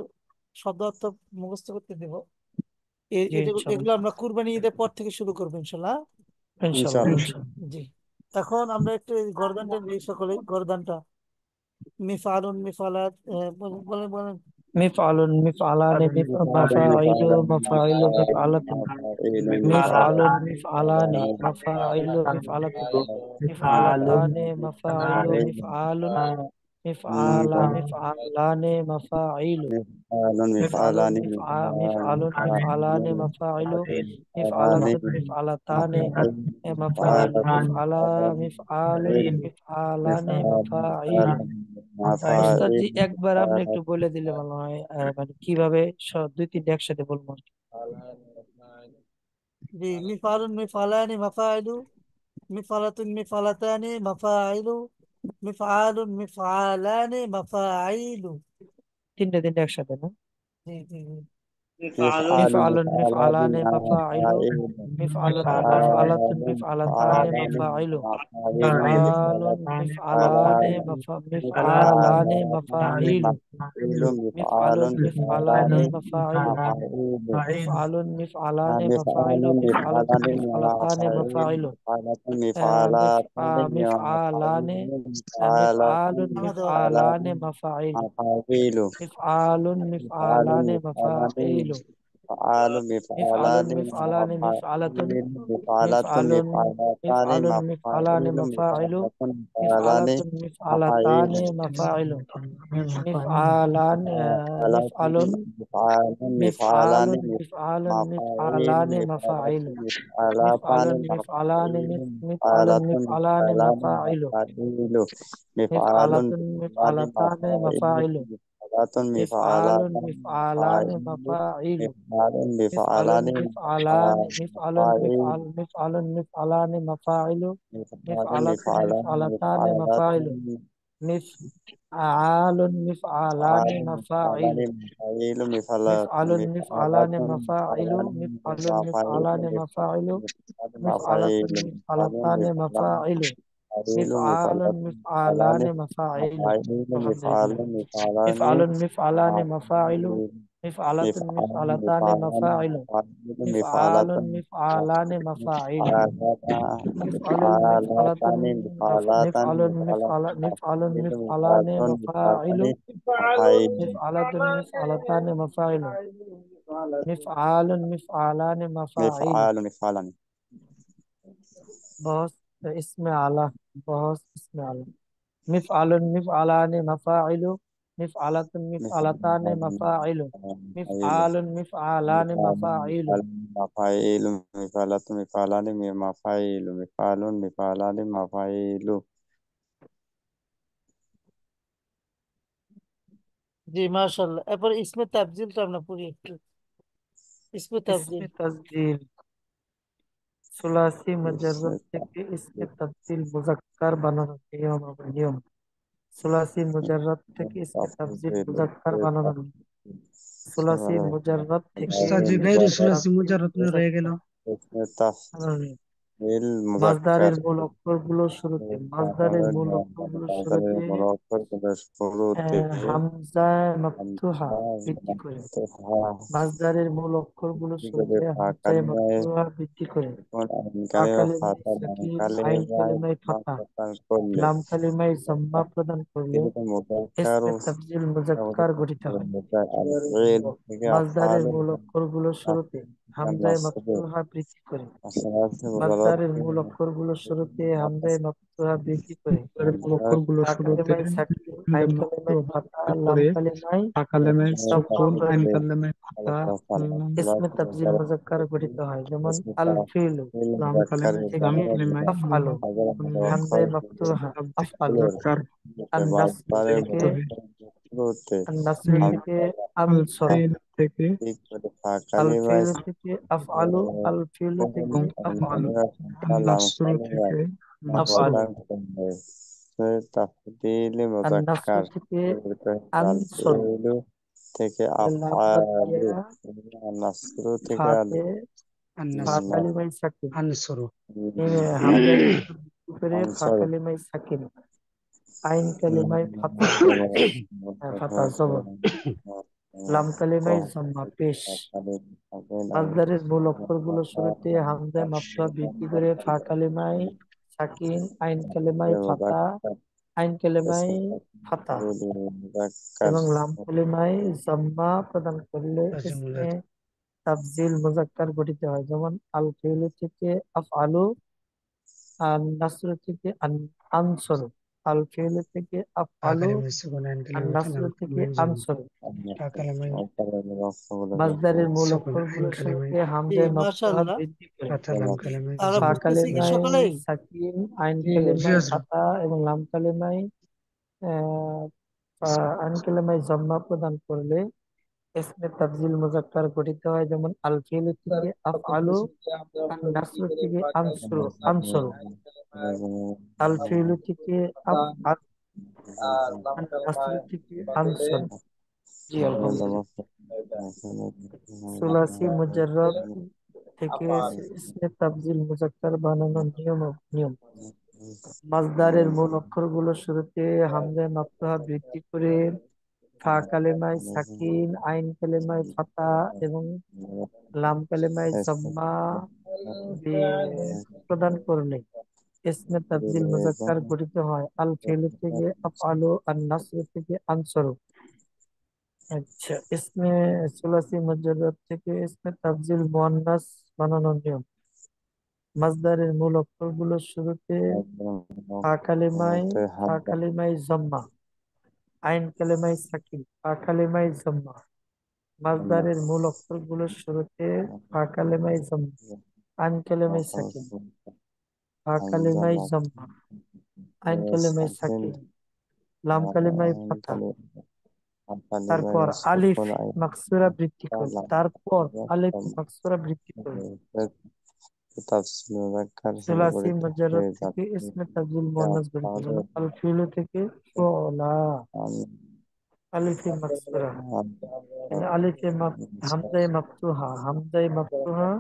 শব্দ অর্থ মুখস্থ করতে দিব। এগুলো আমরা কুরবানি ঈদের পর থেকে শুরু করবো ইনশাআল্লাহ। ইনশাআল্লাহ ইনশাআল্লাহ। ইনশাআল্লাহ। জি, এখন আমরা একটু এই গর্দানটা নিয়ে সকলে, গর্দানটা মিফআলুন মিফআলাত, বলেন বলেন বলেন। মিফআলুন মিফআলানি মাফাইলু মাফাইলু মিফআলাতুন, মিফআলুন মিফআলানি মাফাইলু মিফআলাতুন, মিফআলাতানি মাফাইলু মিফআলুন, মিফআলা মিফআলানি মাফাইলু, মিফআলুন মিফআলুন মিফআলানি মিফআলুন মিফআলানি মাফাইলু, মিফআলাতুন মিফআলাতানি মাফাইলু, মিফআলা মিফআলুন মিফআলানি মাফাইলু। উস্তাদ জি, একবার আপনি একটু বলে দিলে ভালো হয়, মানে কিভাবে 2-3টা একসাথে বলবো। জি, মিফালুন মিফালানি মাফাইলু, মিফালাতুন মিফালাতানি মাফাইলু, মিফআলুন মিফআলানি মাফাইলু। তিনটা তিনটা একসাথে না? জি জি জি। মিফআলুন মিফআলুন মিফআলানি মিফআলানি মাফাইলু, মিফআলাতুন মিফআলাতুন মিফআলাতানি মাফাইলু, মিফআলুন মিফআলানি মিফআলানি মাফাইলু, মিফআলুন মিফআলানি মাফাইলু, মিফআলুন মিফআলানি মাফাইলু, মিফআলাতুন মিফআলাতানি মাফাইলু, মিফআলানি মিফআলুন মিফআলানি মাফাইলু, মিফআলুন মিফআলানি মাফাইলু, মিফআলুন মিফআলানি মিফআলাতুন, মিফআলুন মিফআলুন মিফআলানি মাফাইলু, মিফআলাতুন মিফআলাতানি মাফাইলু, মিফআলান মিফআলুন মিফআলুন মিফআলুন মিফআলানি মাফাইলু, মিফআলুন মিফআলানি মিফআলুন মিফআলানি মাফাইলু, মিফআলাতুন মিফআলাতানি মাফাইলু, মিফআলুন মিফআলানি মাফাইলু, মিফআলুন মিফআলানি মিফআলুন মিফআলানি মাফাইলু, মিফআলাতুন মিফআলাতানি মাফাইলু, মিফআলুন মিফআলানি মাফাইলু, মিফআলুন মিফআলানি মাফাইলু, মিফআলুন মিফআলানি মাফাইলু, মিফআলাতুন মিফআলাতানি মাফাইলু, মিফআলুন মিফআলানি মাফাইলু। আলহামদুলিল্লাহ। মিফআলুন মিফআলানি মাফাইলু, মিফআলাতুন মিফআলাতানি মাফাইলু, মিফআলুন মিফআলানি মাফাইলু, মিফআলুন মিফআলাতুন মিফআলুন মিফআলুন মিফআলানি মাফাইলু, মিফআলাতুন মিফআলাতানি মাফাইলু, মিফআলুন মিফআলানি মাফাইলু। মিফআলানি बहुत इसमें आला, बहुत इसमें आला। मिफआलुन मिफआलानि मफाइलु, मिफआलतुन मिफआलतानि मफाइलु, मिफआलुन मिफआलानि मफाइलु। মাফাইলু মিফআলাতুন মিফআলানি মাফাইলু মিফআলুন মিফআলানি মাফাইলু। जी माशाल्लाह। এরপর इसमें तब्दीलটা আমরা পড়ি একটু। इसमें तब्दील সুলাসি মুজাররদ থেকে ইসমে তাবদীল মুযাক্কার বানানোর নিয়ম এবং নিয়ম। সুলাসি মুজাররদ থেকে ইসমে তাবদীল মুযাক্কার বানানোর নিয়ম। সুলাসি মুজাররদ থেকে উস্তাদ জি, গায়রু সুলাসি মুজাররদ রয়ে গেল। হুম, ফিল মুজাক্কার মাসদারের মূল অক্ষরগুলো শুরুতে, মাসদারের মূল অক্ষরগুলো শুরুতে শুরুতে হামজা মফতুহা বৃদ্ধি করে। মাসদারের মূল অক্ষরগুলো শুরুতে হামজায়ে মফতুহা বৃদ্ধি করে। ফা কালিমায়ে সাকিন, আইন কালিমায়ে ফাতা, করলে লাম কালিমায়ে জাম্মা প্রদান করলে মুজাক্কার ইসমে তাফজিল মুজাক্কার গঠিত হয়। ফিল থেকে মাসদারের আফআল মূল অক্ষরগুলো শুরুতে হামজায়ে নাসবে মফতুহা বৃদ্ধি করে। আসমাতে মুজাররদ মাসদারের মূল অক্ষরগুলো শুরুতে হামজায়ে মফতুহা বৃদ্ধি করে। এর মূল অক্ষরগুলো ফা শুরুতে কালিমায়ে সাকিন, হামজা আইন কালিমায়ে মফতুহা ফাতা, বৃদ্ধি লাম করে কালিমায়ে ফা কালেমে জাম্মা সুকুন, আইন প্রদান করলে কালেমে ফাতা, ইসমে তাফজিল মুজাক্কার গঠিত হয়। যেমন আল ফিলু, লাম কালেমে লাম থেকে কালেমায় আফআলু, হামজায়ে মফতুহা আফআলু, মুজাক্কার আন নাসর থেকে গঠিত হয়। আন নাসর থেকে আল আনসর, ফিল থেকে আল ফিলু থেকে আফআলু, আল ফিলু থেকে এবং আফআলু, আন নাসর থেকে নাসর, আফআলু, তাফদিল আন নাসর মুজাক্কার থেকে জাল আনসর, ফিলু থেকে লাম বাদ আফআলু দিয়া নাসরু থেকে ফাতে, ফা আন-নাসরু কালিমায়ে সাকিন, আনসরু হামজায়ে মফতুহা বৃদ্ধি করে ফা আনসার কালিমায়ে সাকিন, আইন কালিমায়ে ফাতা, ফাতা জবর, লাম কালিমায়ে জাম্মা পেশ। মাসদারের মূল অক্ষরগুলো শুরুতে হামজায়ে মফতুহা বৃদ্ধি করে ফা কালিমায়ে সাকিন, আইন কালিমায়ে ফাতা, আইন কালিমায়ে ফাতা এবং লাম কালিমায়ে জাম্মা প্রদান করলে ইসমে তাফজিল মুজাক্কার গঠিত হয়। যেমন আল ফিলু থেকে আফআলু, আন নাসর থেকে আনসরু, আল ফিলু থেকে আফআলু, কালিমায়ে সুকুন, আইন আন কালিমায়ে ফাতা, নাসর লাম থেকে কালিমায়ে জাম্মা, আনসরু। ফা কালিমায়ে মাসদারের মূল সুকুন, আইন অক্ষরগুলো কালিমায়ে শুরুতে হামজায়ে মফতুহা মাশাআল্লাহ। বৃদ্ধি করে ফাতা, লাম কালিমায়ে তাহলে ফা জাম্মা বুঝতেছি কি প্রদান কালিমায়ে সকলেই? সাকিন, আইন জি জি কালিমায়ে হযরত ফাতা এবং লাম কালিমায়ে আইন কালিমায়ে জাম্মা প্রদান করলে ইসমে তাফজিল মুজাক্কার গঠিত হয়। যেমন আল ফিলু তার থেকে অক্ষরগুলো আফআলু, শুরুতে হামজা আন মফতুহা বৃদ্ধি নাসর করে থেকে ফা আনসরু, কালিমায়ে সাকিন, আনসরু, আইন কালিমায়ে আল ফিলু থেকে ফাতা আফআল, আর লাম আন নাসর কালিমায়ে থেকে বাদলে আনসর। জি আলহামদুলিল্লাহ। এটা সুলাসি মুজাররদ থেকে আফআল ইসমে তাফজিল মুজাক্কার বানানোর নিয়ম। মাসদারের মূল অক্ষরগুলো শুরুতে হামজায়ে মফতুহা বৃদ্ধি করে ফা কালেমায় সাকিন, আইন কালেমায় ফাতা এবং লাম কালেমায় জাম্মা প্রদান করলে ইসমে তাফজিল মুজাক্কার গঠিত হয়। আল ফিলু থেকে আফআলু, আন নাসর থেকে আনসরু। আচ্ছা, ইসমে সুলাসি মুজাররদ থেকে ইসমে তাফজিল মুয়ান্নাস বানানোর নিয়ম। মাসদারের মূল অক্ষরগুলো শুরুতে ফা কালিমায় জাম্মা, আইন কালিমায় সাকিন, ফা কালিমায় জাম্মা। মাসদারের মূল অক্ষরগুলোর শুরুতে ফা কালিমায় জাম্মা, আইন কালিমায় সাকিন, ফা কালিমায় জাম্মা, আইন কালিমায় সাকিন, লাম কালিমায় ফাতা। তারপর আলিফ মাকসুরা বৃদ্ধি করলে, তারপর আলিফ মাকসুরা বৃদ্ধি করলে তাফসীর মুজাক্কার সুলাসি গঠিত মুজাররদ হয়ে থেকে যাচ্ছে ইসমে তাফজিল মুয়ান্নাস গঠিত। যেমন আল ফিলু থেকে ফুলা, আলিফে মাকসুরা, মানে হামজায়ে মাফতুহা, হামজায়ে মাফতুহা,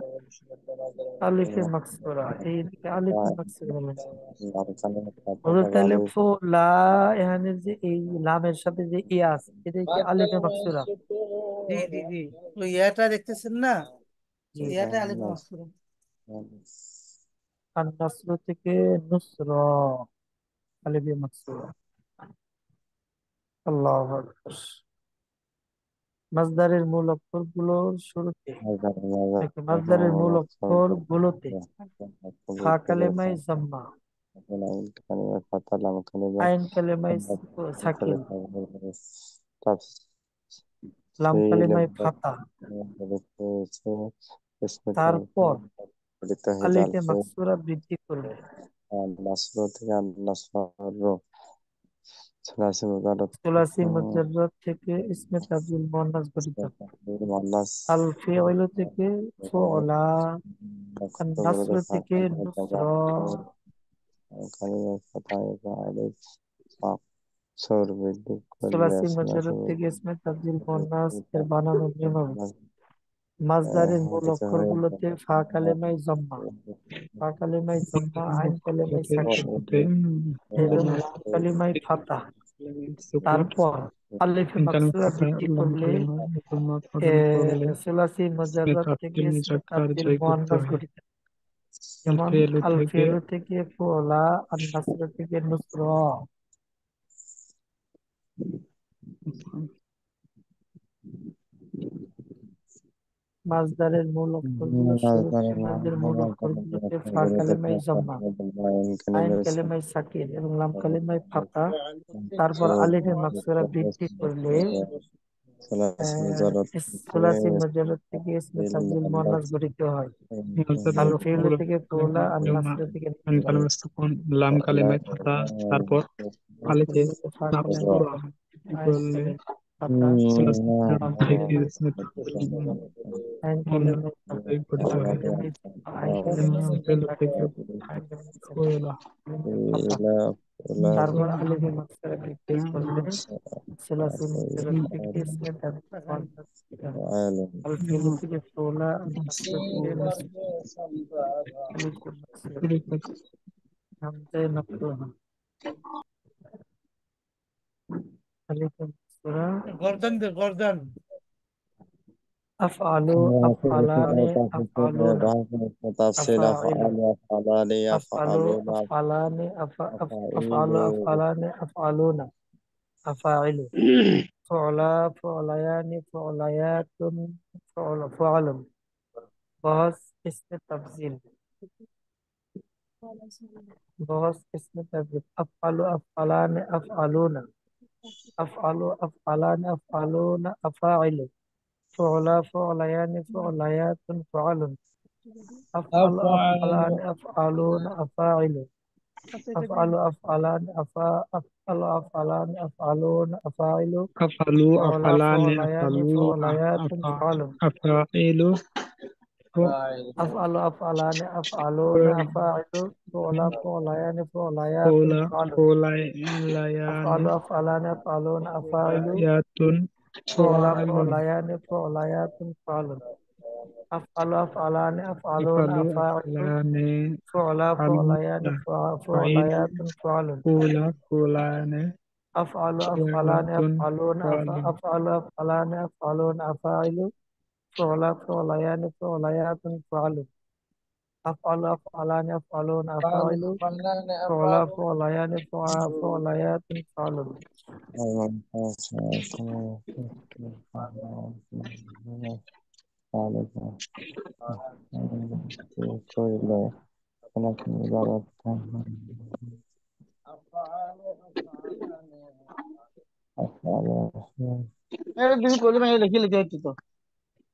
আলিফে মাকসুরা, এইদিকে আলিফে মাকসুরা বলেন। ওদের তাহলে ফুলা, এখানে যে এই লামের সাথে যে ইয়া আছে এটা কি মা আলিফে কালিমায়ে মাকসুরা? জি জি জি, ওই ইয়াটা দেখতেছেন না, জি। ইয়াটা আলিফ মাকসুরা। আর নাসর থেকে নুসরা, আলিফে মাকসুরা। আল্লাহু আকবার। মাসদারের মূল অক্ষরগুলোর শুরুতে মাসদারের মূল অক্ষরগুলোতে ফা কালেমায় জাম্মা, আইন কালেমায় সাকিন, লাম কালেমায় ফাতা, তারপর আলিফে মাকসুরা বৃদ্ধি করলে সুলাসি মুজাররদ থেকে ইসমে তাফজিল মুয়ান্নাস গঠিত। আল ফি'লু থেকে ফুলা, আন নাসর থেকে নুসরা, সুলাসি মুজাররদ থেকে ইসমে তাফজিল মুয়ান্নাস এর বানানোর নিয়মাবলী। মাজদারের মূল গঠিত হয়ে অক্ষরগুলোতে ফা কালেমায় জম্মা, ফা কালেমায় জম্মা, আইন কালেমায় সাকিন সাথে এবং লাম কালেমায় ফাতা। সুকুন তারপর আলিফে কালিমা মাকসুরা ফাতা বৃদ্ধি লাম করলে কালিমা মুসলমান পঠন করলে সুলাসি ইসমে মুজাররদ থেকে তাফসীর ইসমে মুজাক্কার তাবদীল জয় করতে মুআন্নাস হয়। গঠিত, যেমন ফেলু আল থেকে ফিলু থেকে ফুলা, আন নাসর থেকে নুসরা। মাজদারের মূল অক্ষরগুলোর শুরুতে মাদের মূল অক্ষরগুলোতে ফা কালেমায় জম্মা, আইন কালেমায় সাকিন এবং লাম কালেমায় ফাতা। তারপর আলিফে মাকসুরা বৃদ্ধি করলে সুলাসি মুজাররদ থেকে ইসমে তাবদীল মুআন্নাস গঠিত হয়। আল ফিলু থেকে ফুলা, আন নাসর থেকে আইন নুসরা। কালিমা সুকুন লাম কালিমায় ফাতা তারপর আলিফে ফা কালেমায় মাকসুরা আইন বললে কালেমায় ফাতা, সুলাসি লাম থেকে কালেমায় ইসমে তাফসীর আইন মুআন্নাস কালেমায় ফাতা, জয় গঠিত লাম হয়। কালেমায় আইন কালিমা কালেমায় ফেলু থেকে সাকিন, আইন কালেমায় সাকিন, ফুলা ফাতা। তারপর আলিফে মাকসুরা বৃদ্ধি করলে সুলাসি মুজাররদ থেকে ইসমে তাবদীল মুআন্নাস গঠিত হয়। আল ফিলু থেকে ফুলা, আন নাসর থেকে নুসরা। আলিফে মাকসুরা হামজায়ে মাকরুহা, আলিফে মাকসুরা গর্দান দে গর্দান। আফআলু, আফআলানে, আফআলুনা, আফাইলু, আফআলু, আফআলানে, আফআলু, আফআলানে, আফআলুনা, আফাইলু, ফুআলা, ফুআলায়ানি, ফুআলায়াতুন, ফুআলুন। বহস ইসমে তাফজিল, বহস ইসমে তাফজিল। আফআলু, আফআলানে, আফআলুনা, আফআলু, আফআলানে, আফআলুনা, আফাইলু, ফুআলা, ফুআলায়ানি, ফুআলায়াতুন, ফুআলুন। أفعل، أفعلان، أفعلون، أفاعل. أفعل، أفعلان، أفعل، أفعلان، أفعلون، أفاعل. আফালু فعلا، আফালানে فعليان، আফালু فعليات، فعل. আফাইলু أفعل، أفعلان، أفعلون، أفاعل. فعلا، فعليان، فعليات، ফুলা فعل. أفعل، ফুলায়ানে أفعلان، أفعلون، أفاعل. ইয়াতুন فعلا، ফুআলুন فعليان، فعليات، فعل. أفعل، أفعلان، أفعلون، আফালু أفاعل. আফালানে فعلا، فعليان، আফালুনা ফাইল فعليات، فعل. ফুলা ফুলানে أفعل، أفعلان، ফুয়ালাতুন أفعلون، ফুআলুন أفعل، أفعلان، أفعلون، أفاعل. فعلا، فعليان، فعليات، فعل. أفعل، أفعلان، أفعلون، أفاعل. فعلا، فعليان، فعليات، فعل. তুমি কইলে না লিখে লিখে হচ্ছে তো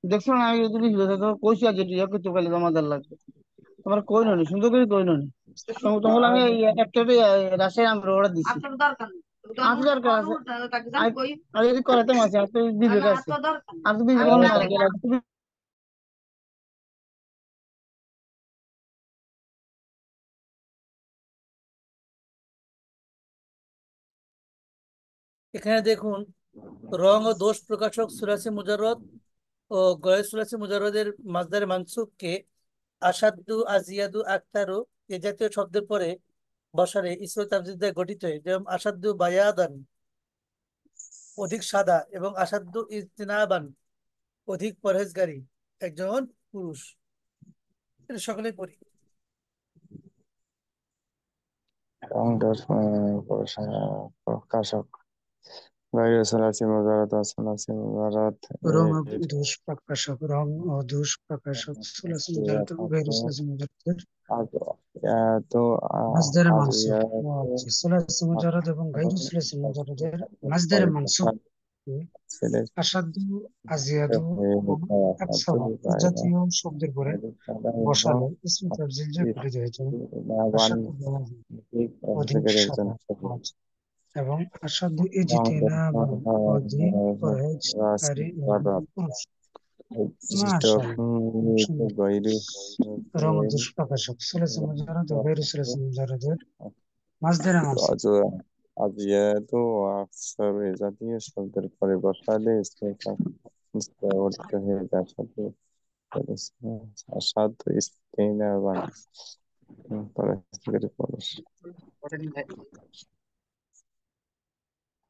দেখছো না, আমি যদি তো কইছি আজ ইয়া করতে পারলে জমাদার লাগবে। তোমার কই ননি সুন্দর করে কই ননি তোমার আমি একটা রাশিয়ার আমরা অর্ডার দিছি। আপনার দরকার আছে আমি যদি করাতে মাসে আপনি বিবেক আছে আর তুমি তুমি এখানে দেখুন, রং ও দোষ প্রকাশক সুলাসি মুজাররদ ও গয়ের সুলাসি মুজাররদের মাজদারে মানসুবকে আসাদু, আজিয়াদু, আক্তারু এ জাতীয় শব্দের পরে বসালে ইসম তাফজিল দিয়ে গঠিত হয়। যেমন আসাদু বায়াদান, অধিক সাদা, এবং আসাদু ইজতিনাবান, অধিক পরহেজগারী একজন পুরুষ। এটা সকলেই পড়ি। প্রকাশক গায়রু সুলাসি মুজাররদ ও সুলাসি মুজাররদ রং ও দোষ প্রকাশক, রং ও দোষ প্রকাশক সুলাসি মুজাররদ ও গায়রু সুলাসি মুজাররদের তো মাজদারে মানসুব। আজিয়াত আচ্ছা, সুলাসি মুজাররদ এবং গায়রু সুলাসি মুজাররদের মাজদারে মানসুব ছেলে আসাদু, আজিয়াদু এবং আকসার এই বাইরা জাতীয় শব্দের পরে বসালে ইসম তাফজিল যে গঠিত হয়েছে। আসাদু বায়াদান, অধিক একজন সাদা। আচ্ছা, এবং আসাদু ইজতিনাবান, অধিক পরহেজগারী একজন পুরুষ। মাশাআল্লাহ, খুব সুন্দর। গৈরু রং ও দোষ প্রকাশক সুলাসি মুজাররদ ও গায়রু সুলাসি মুজাররদের মাজদারে মানসুব আজিয়াত ও আকসার এ জাতীয় শব্দের পরে বসালে ইসমে তাফজিল গঠিত হয়ে যায়। আসাদ স্টেইনার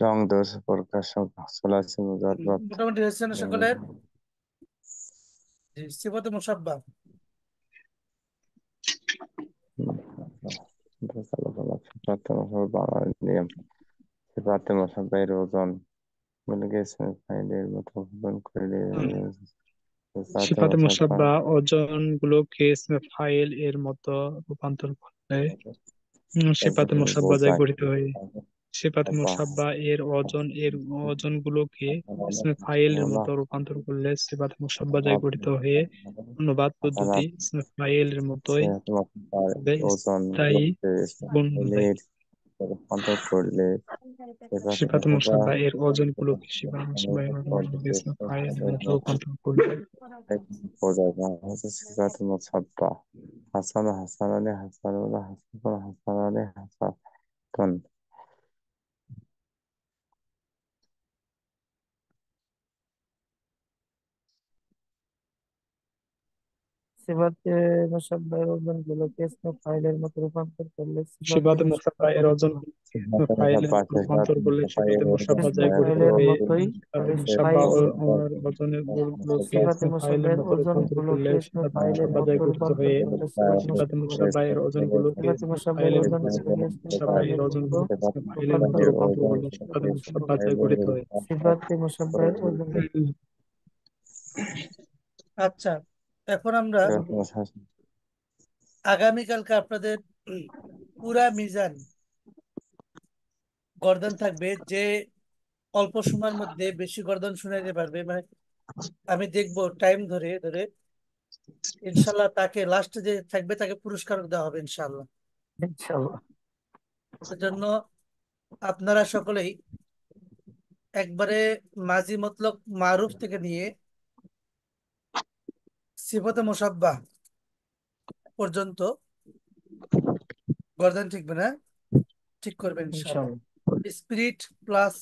রং দোষ প্রকাশক সোলাসি মুজাররদ মোটামুটি হয়েছে না সকলের? জি, সিফাতে মুসাব্বা। নিয়ম সিফাতে মুসাব্বাহের ওজন বলে গেছে ফাইলের মতো ওজন করলে সিফাতে মুসাব্বা ওজন গুলোকে ইসমে ফাইল এর মতো রূপান্তর করলে সিফাতে মুসাব্বা যায় গঠিত হয়ে সিফাতে মুসাব্বা এর ওজন গুলোকে ইসমে ফাইল এর মতো রূপান্তর করলে সিফাতে মুসাব্বা যায় গঠিত হয়ে অনুবাদ পদ্ধতি ইসমে ফাইল এর মতোই হবে ওজন স্থায়ী গুণ হবে। রূপান্তর করলে সিফাতে মুসাব্বা এর ওজন গুলোকে সিফাতে মুসাব্বা এর ইসমে ফাইল এর মতো রূপান্তর করলে সিফাতে মুসাব্বা হাসান হাসান আলী হাসানুল্লাহ হাসান হাসান আলী হাসান সিফাতে মুসাব্বাহের ওজন গুলোকে ইসমে ফাইলের মতো রূপান্তর করলে সিফাতে মুসাব্বা এর ওজন ইসমে ফাইল এর মতো রূপান্তর করলে সিফাতে মুসাব্বা যায় গঠিত হয়ে সিফাতে মুসাব্বা ওর ওজনের গুলোকে ইসমে ফাইলের মতো রূপান্তর করলে সিফাতে মুসাব্বা যায় গঠিত হয়ে সিফাতে মুসাব্বা এর ওজন গুলোকে ইসমে ফাইলের মতো মুসাব্বা এর ওজন গুলোকে ইসমে ফাইলের মতো রূপান্তর করলে সিফাতে মুসাব্বা যায় গঠিত হয়ে সিফাতে মুসাব্বাহের ওজন। আচ্ছা, এখন আমরা আগামীকালকে আপনাদের পুরা মিজান গর্দন থাকবে, যে অল্প সময়ের মধ্যে বেশি গর্দন শুনাইতে পারবে, মানে আমি দেখবো টাইম ধরে ধরে, ইনশাল্লাহ তাকে লাস্টে যে থাকবে তাকে পুরস্কার দেওয়া হবে ইনশাল্লাহ। এজন্য আপনারা সকলেই একবারে মাজি মতলব মারুফ থেকে নিয়ে সিফাতে মুসাব্বাহ পর্যন্ত গর্দন ঠিকবে না, ঠিক করবেন ইনশাআল্লাহ। স্পিরিট প্লাস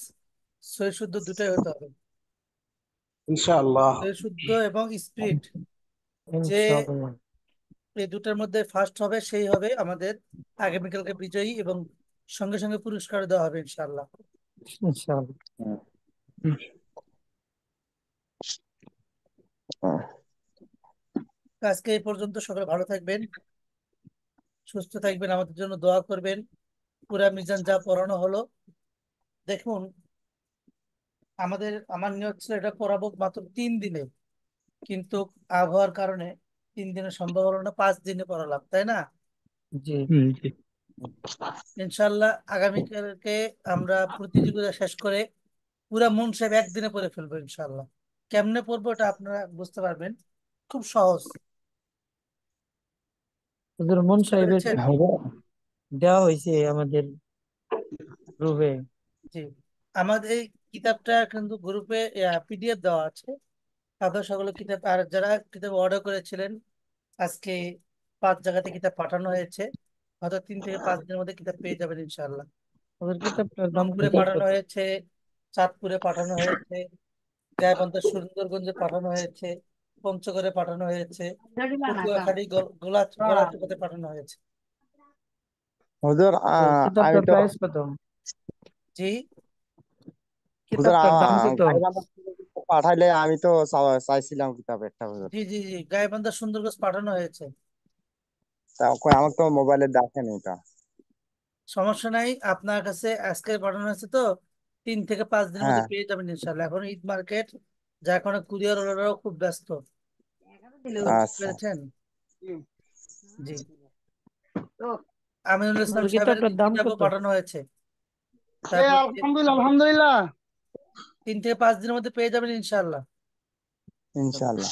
সহি শুদ্ধ দুটাই হতে হবে ইনশাআল্লাহ। সহি শুদ্ধ এবং স্পিরিট, যে এই দুটার মধ্যে ফার্স্ট হবে সেই হবে আমাদের আগামীকালকে বিজয়ী, এবং সঙ্গে সঙ্গে পুরস্কার দেওয়া হবে ইনশাআল্লাহ। আজকে এই পর্যন্ত, সকলে ভালো থাকবেন, সুস্থ থাকবেন, আমাদের জন্য দোয়া করবেন। পুরা মিজান যা পড়ানো হলো, দেখুন আমার নিয়ত ছিল এটা পড়াবো মাত্র 3 দিনে, কিন্তু আবহাওয়ার কারণে 3 দিনে সম্ভব হলো না, 5 দিনে পড়ালাম, তাই না? জি, ইনশাল্লাহ আগামীকালকে আমরা প্রতিযোগিতা শেষ করে পুরা মন সাহেব একদিনে পড়ে ফেলবো ইনশাল্লাহ। কেমনে পড়বো এটা আপনারা বুঝতে পারবেন, খুব সহজ। মন সাহেবের দেওয়া হয়েছে আমাদের গ্রুপে। জি, আমাদের এই কিতাবটা কিন্তু গ্রুপে পিডিএফ দেওয়া আছে, আপনারা সকলে কিতাব, আর যারা কিতাব অর্ডার করেছিলেন আজকে 5 জায়গাতে কিতাব পাঠানো হয়েছে, হয়তো 3 থেকে 5 দিনের মধ্যে কিতাব পেয়ে যাবেন ইনশাআল্লাহ। ওদের কিতাবটার দাম রংপুরে পাঠানো হয়েছে, চাঁদপুরে পাঠানো হয়েছে, গাইবান্ধা সুন্দরগঞ্জে পাঠানো হয়েছে, পঞ্চগড়ে পাঠানো হয়েছে, পটুয়াখালী গলাচিপাতে পাঠানো হয়েছে। হুজুর আমি কিতাবটার তো প্রাইস কত? জি, হুজুর কিতাবটার দাম কত? গাইবান্ধা পাঠাইলে আমি তো চাইছিলাম কিতাব একটা হুজুর, জি জি জি, গাইবান্ধা সুন্দরগঞ্জ পাঠানো হয়েছে। তা আমার তো মোবাইলে দেখেনি এটা। সমস্যা নাই, আপনার কাছে আজকে পাঠানো হয়েছে তো 3 থেকে 5 দিনের মধ্যে হ্যাঁ পেয়ে যাবেন ইনশাল্লাহ। এখন ঈদ মার্কেট, যার কারণে কুরিয়ার ওয়ালারাও খুব ব্যস্ত, বুঝতে আচ্ছা পেরেছেন? জি, আমিনুল ইসলাম সাহেবের কিতাবও পাঠানো হয়েছে, তারপর আলহামদুলিল্লাহ আলহামদুলিল্লাহ। 3 থেকে 5 দিনের মধ্যে পেয়ে যাবেন ইনশাল্লাহ। ইনশাআল্লাহ।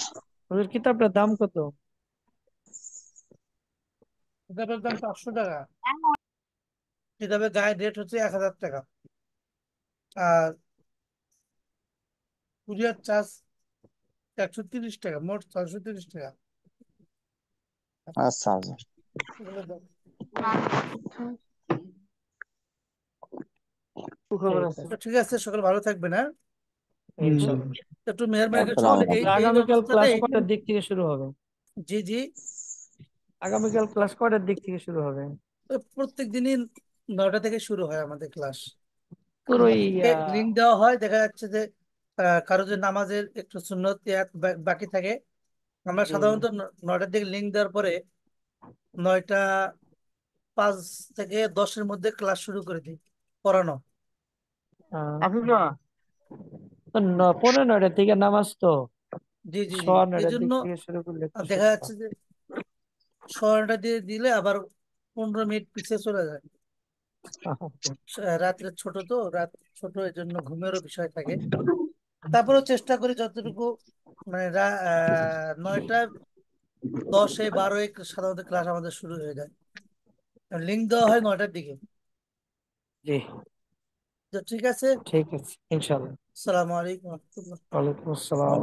ওদের কিতাবটার দাম কত? কিতাবের দাম 500 টাকা, কিতাবের গায়ের রেট হচ্ছে 1000 টাকা, আর কুরিয়ার চার্জ 130 টাকা, মোট 430 টাকা। আচ্ছা হুজুর। এগুলো দাম। তো ঠিক আছে, সকলে ভালো থাকবেন, হ্যাঁ। ইনশাআল্লাহ। একটু মেহরবানি করে আসসালামু সবাই এই আলাইকুম। এই আগামীকাল ক্লাস ব্যবস্থাটাই। কটার দিক থেকে শুরু হবে? জি জি, আগামীকাল ক্লাস কটার দিক থেকে শুরু হবে? প্রত্যেক দিনই 9টা থেকে শুরু হয় আমাদের ক্লাস। তোর ওই লিঙ্ক দেওয়া হয়, দেখা যাচ্ছে যে কারো যে নামাজের একটু সুন্নত বাকি থাকে, আমরা জি, সাধারণত 9টার দিকে লিঙ্ক দেওয়ার পরে 9টা 5 থেকে 10-এর মধ্যে ক্লাস শুরু করে দিই পড়ানো। আফিফা, তো 9:45 থেকে নামাজ তো জি জি জি, এই 9:15 জন্য দিক থেকে শুরু করলে একটু দেখা সুবিধা। যাচ্ছে যে 9টা দিয়ে দিলে আবার 15 মিনিট পিছিয়ে চলে যায়। রাত্রে ছোট তো, রাত ছোট, এই জন্য ঘুমেরও বিষয় থাকে। তারপরেও চেষ্টা করি যতটুকু, মানে 9টা 10-এ 12-এ সাধারণত ক্লাস আমাদের শুরু হয়ে যায়। লিঙ্ক দেওয়া হয় 9টার দিকে। জি, তো ঠিক আছে, ঠিক আছে ইনশাআল্লাহ। আসসালামু আলাইকুম রহমতুল্লাহ। ওয়ালাইকুম আসসালাম।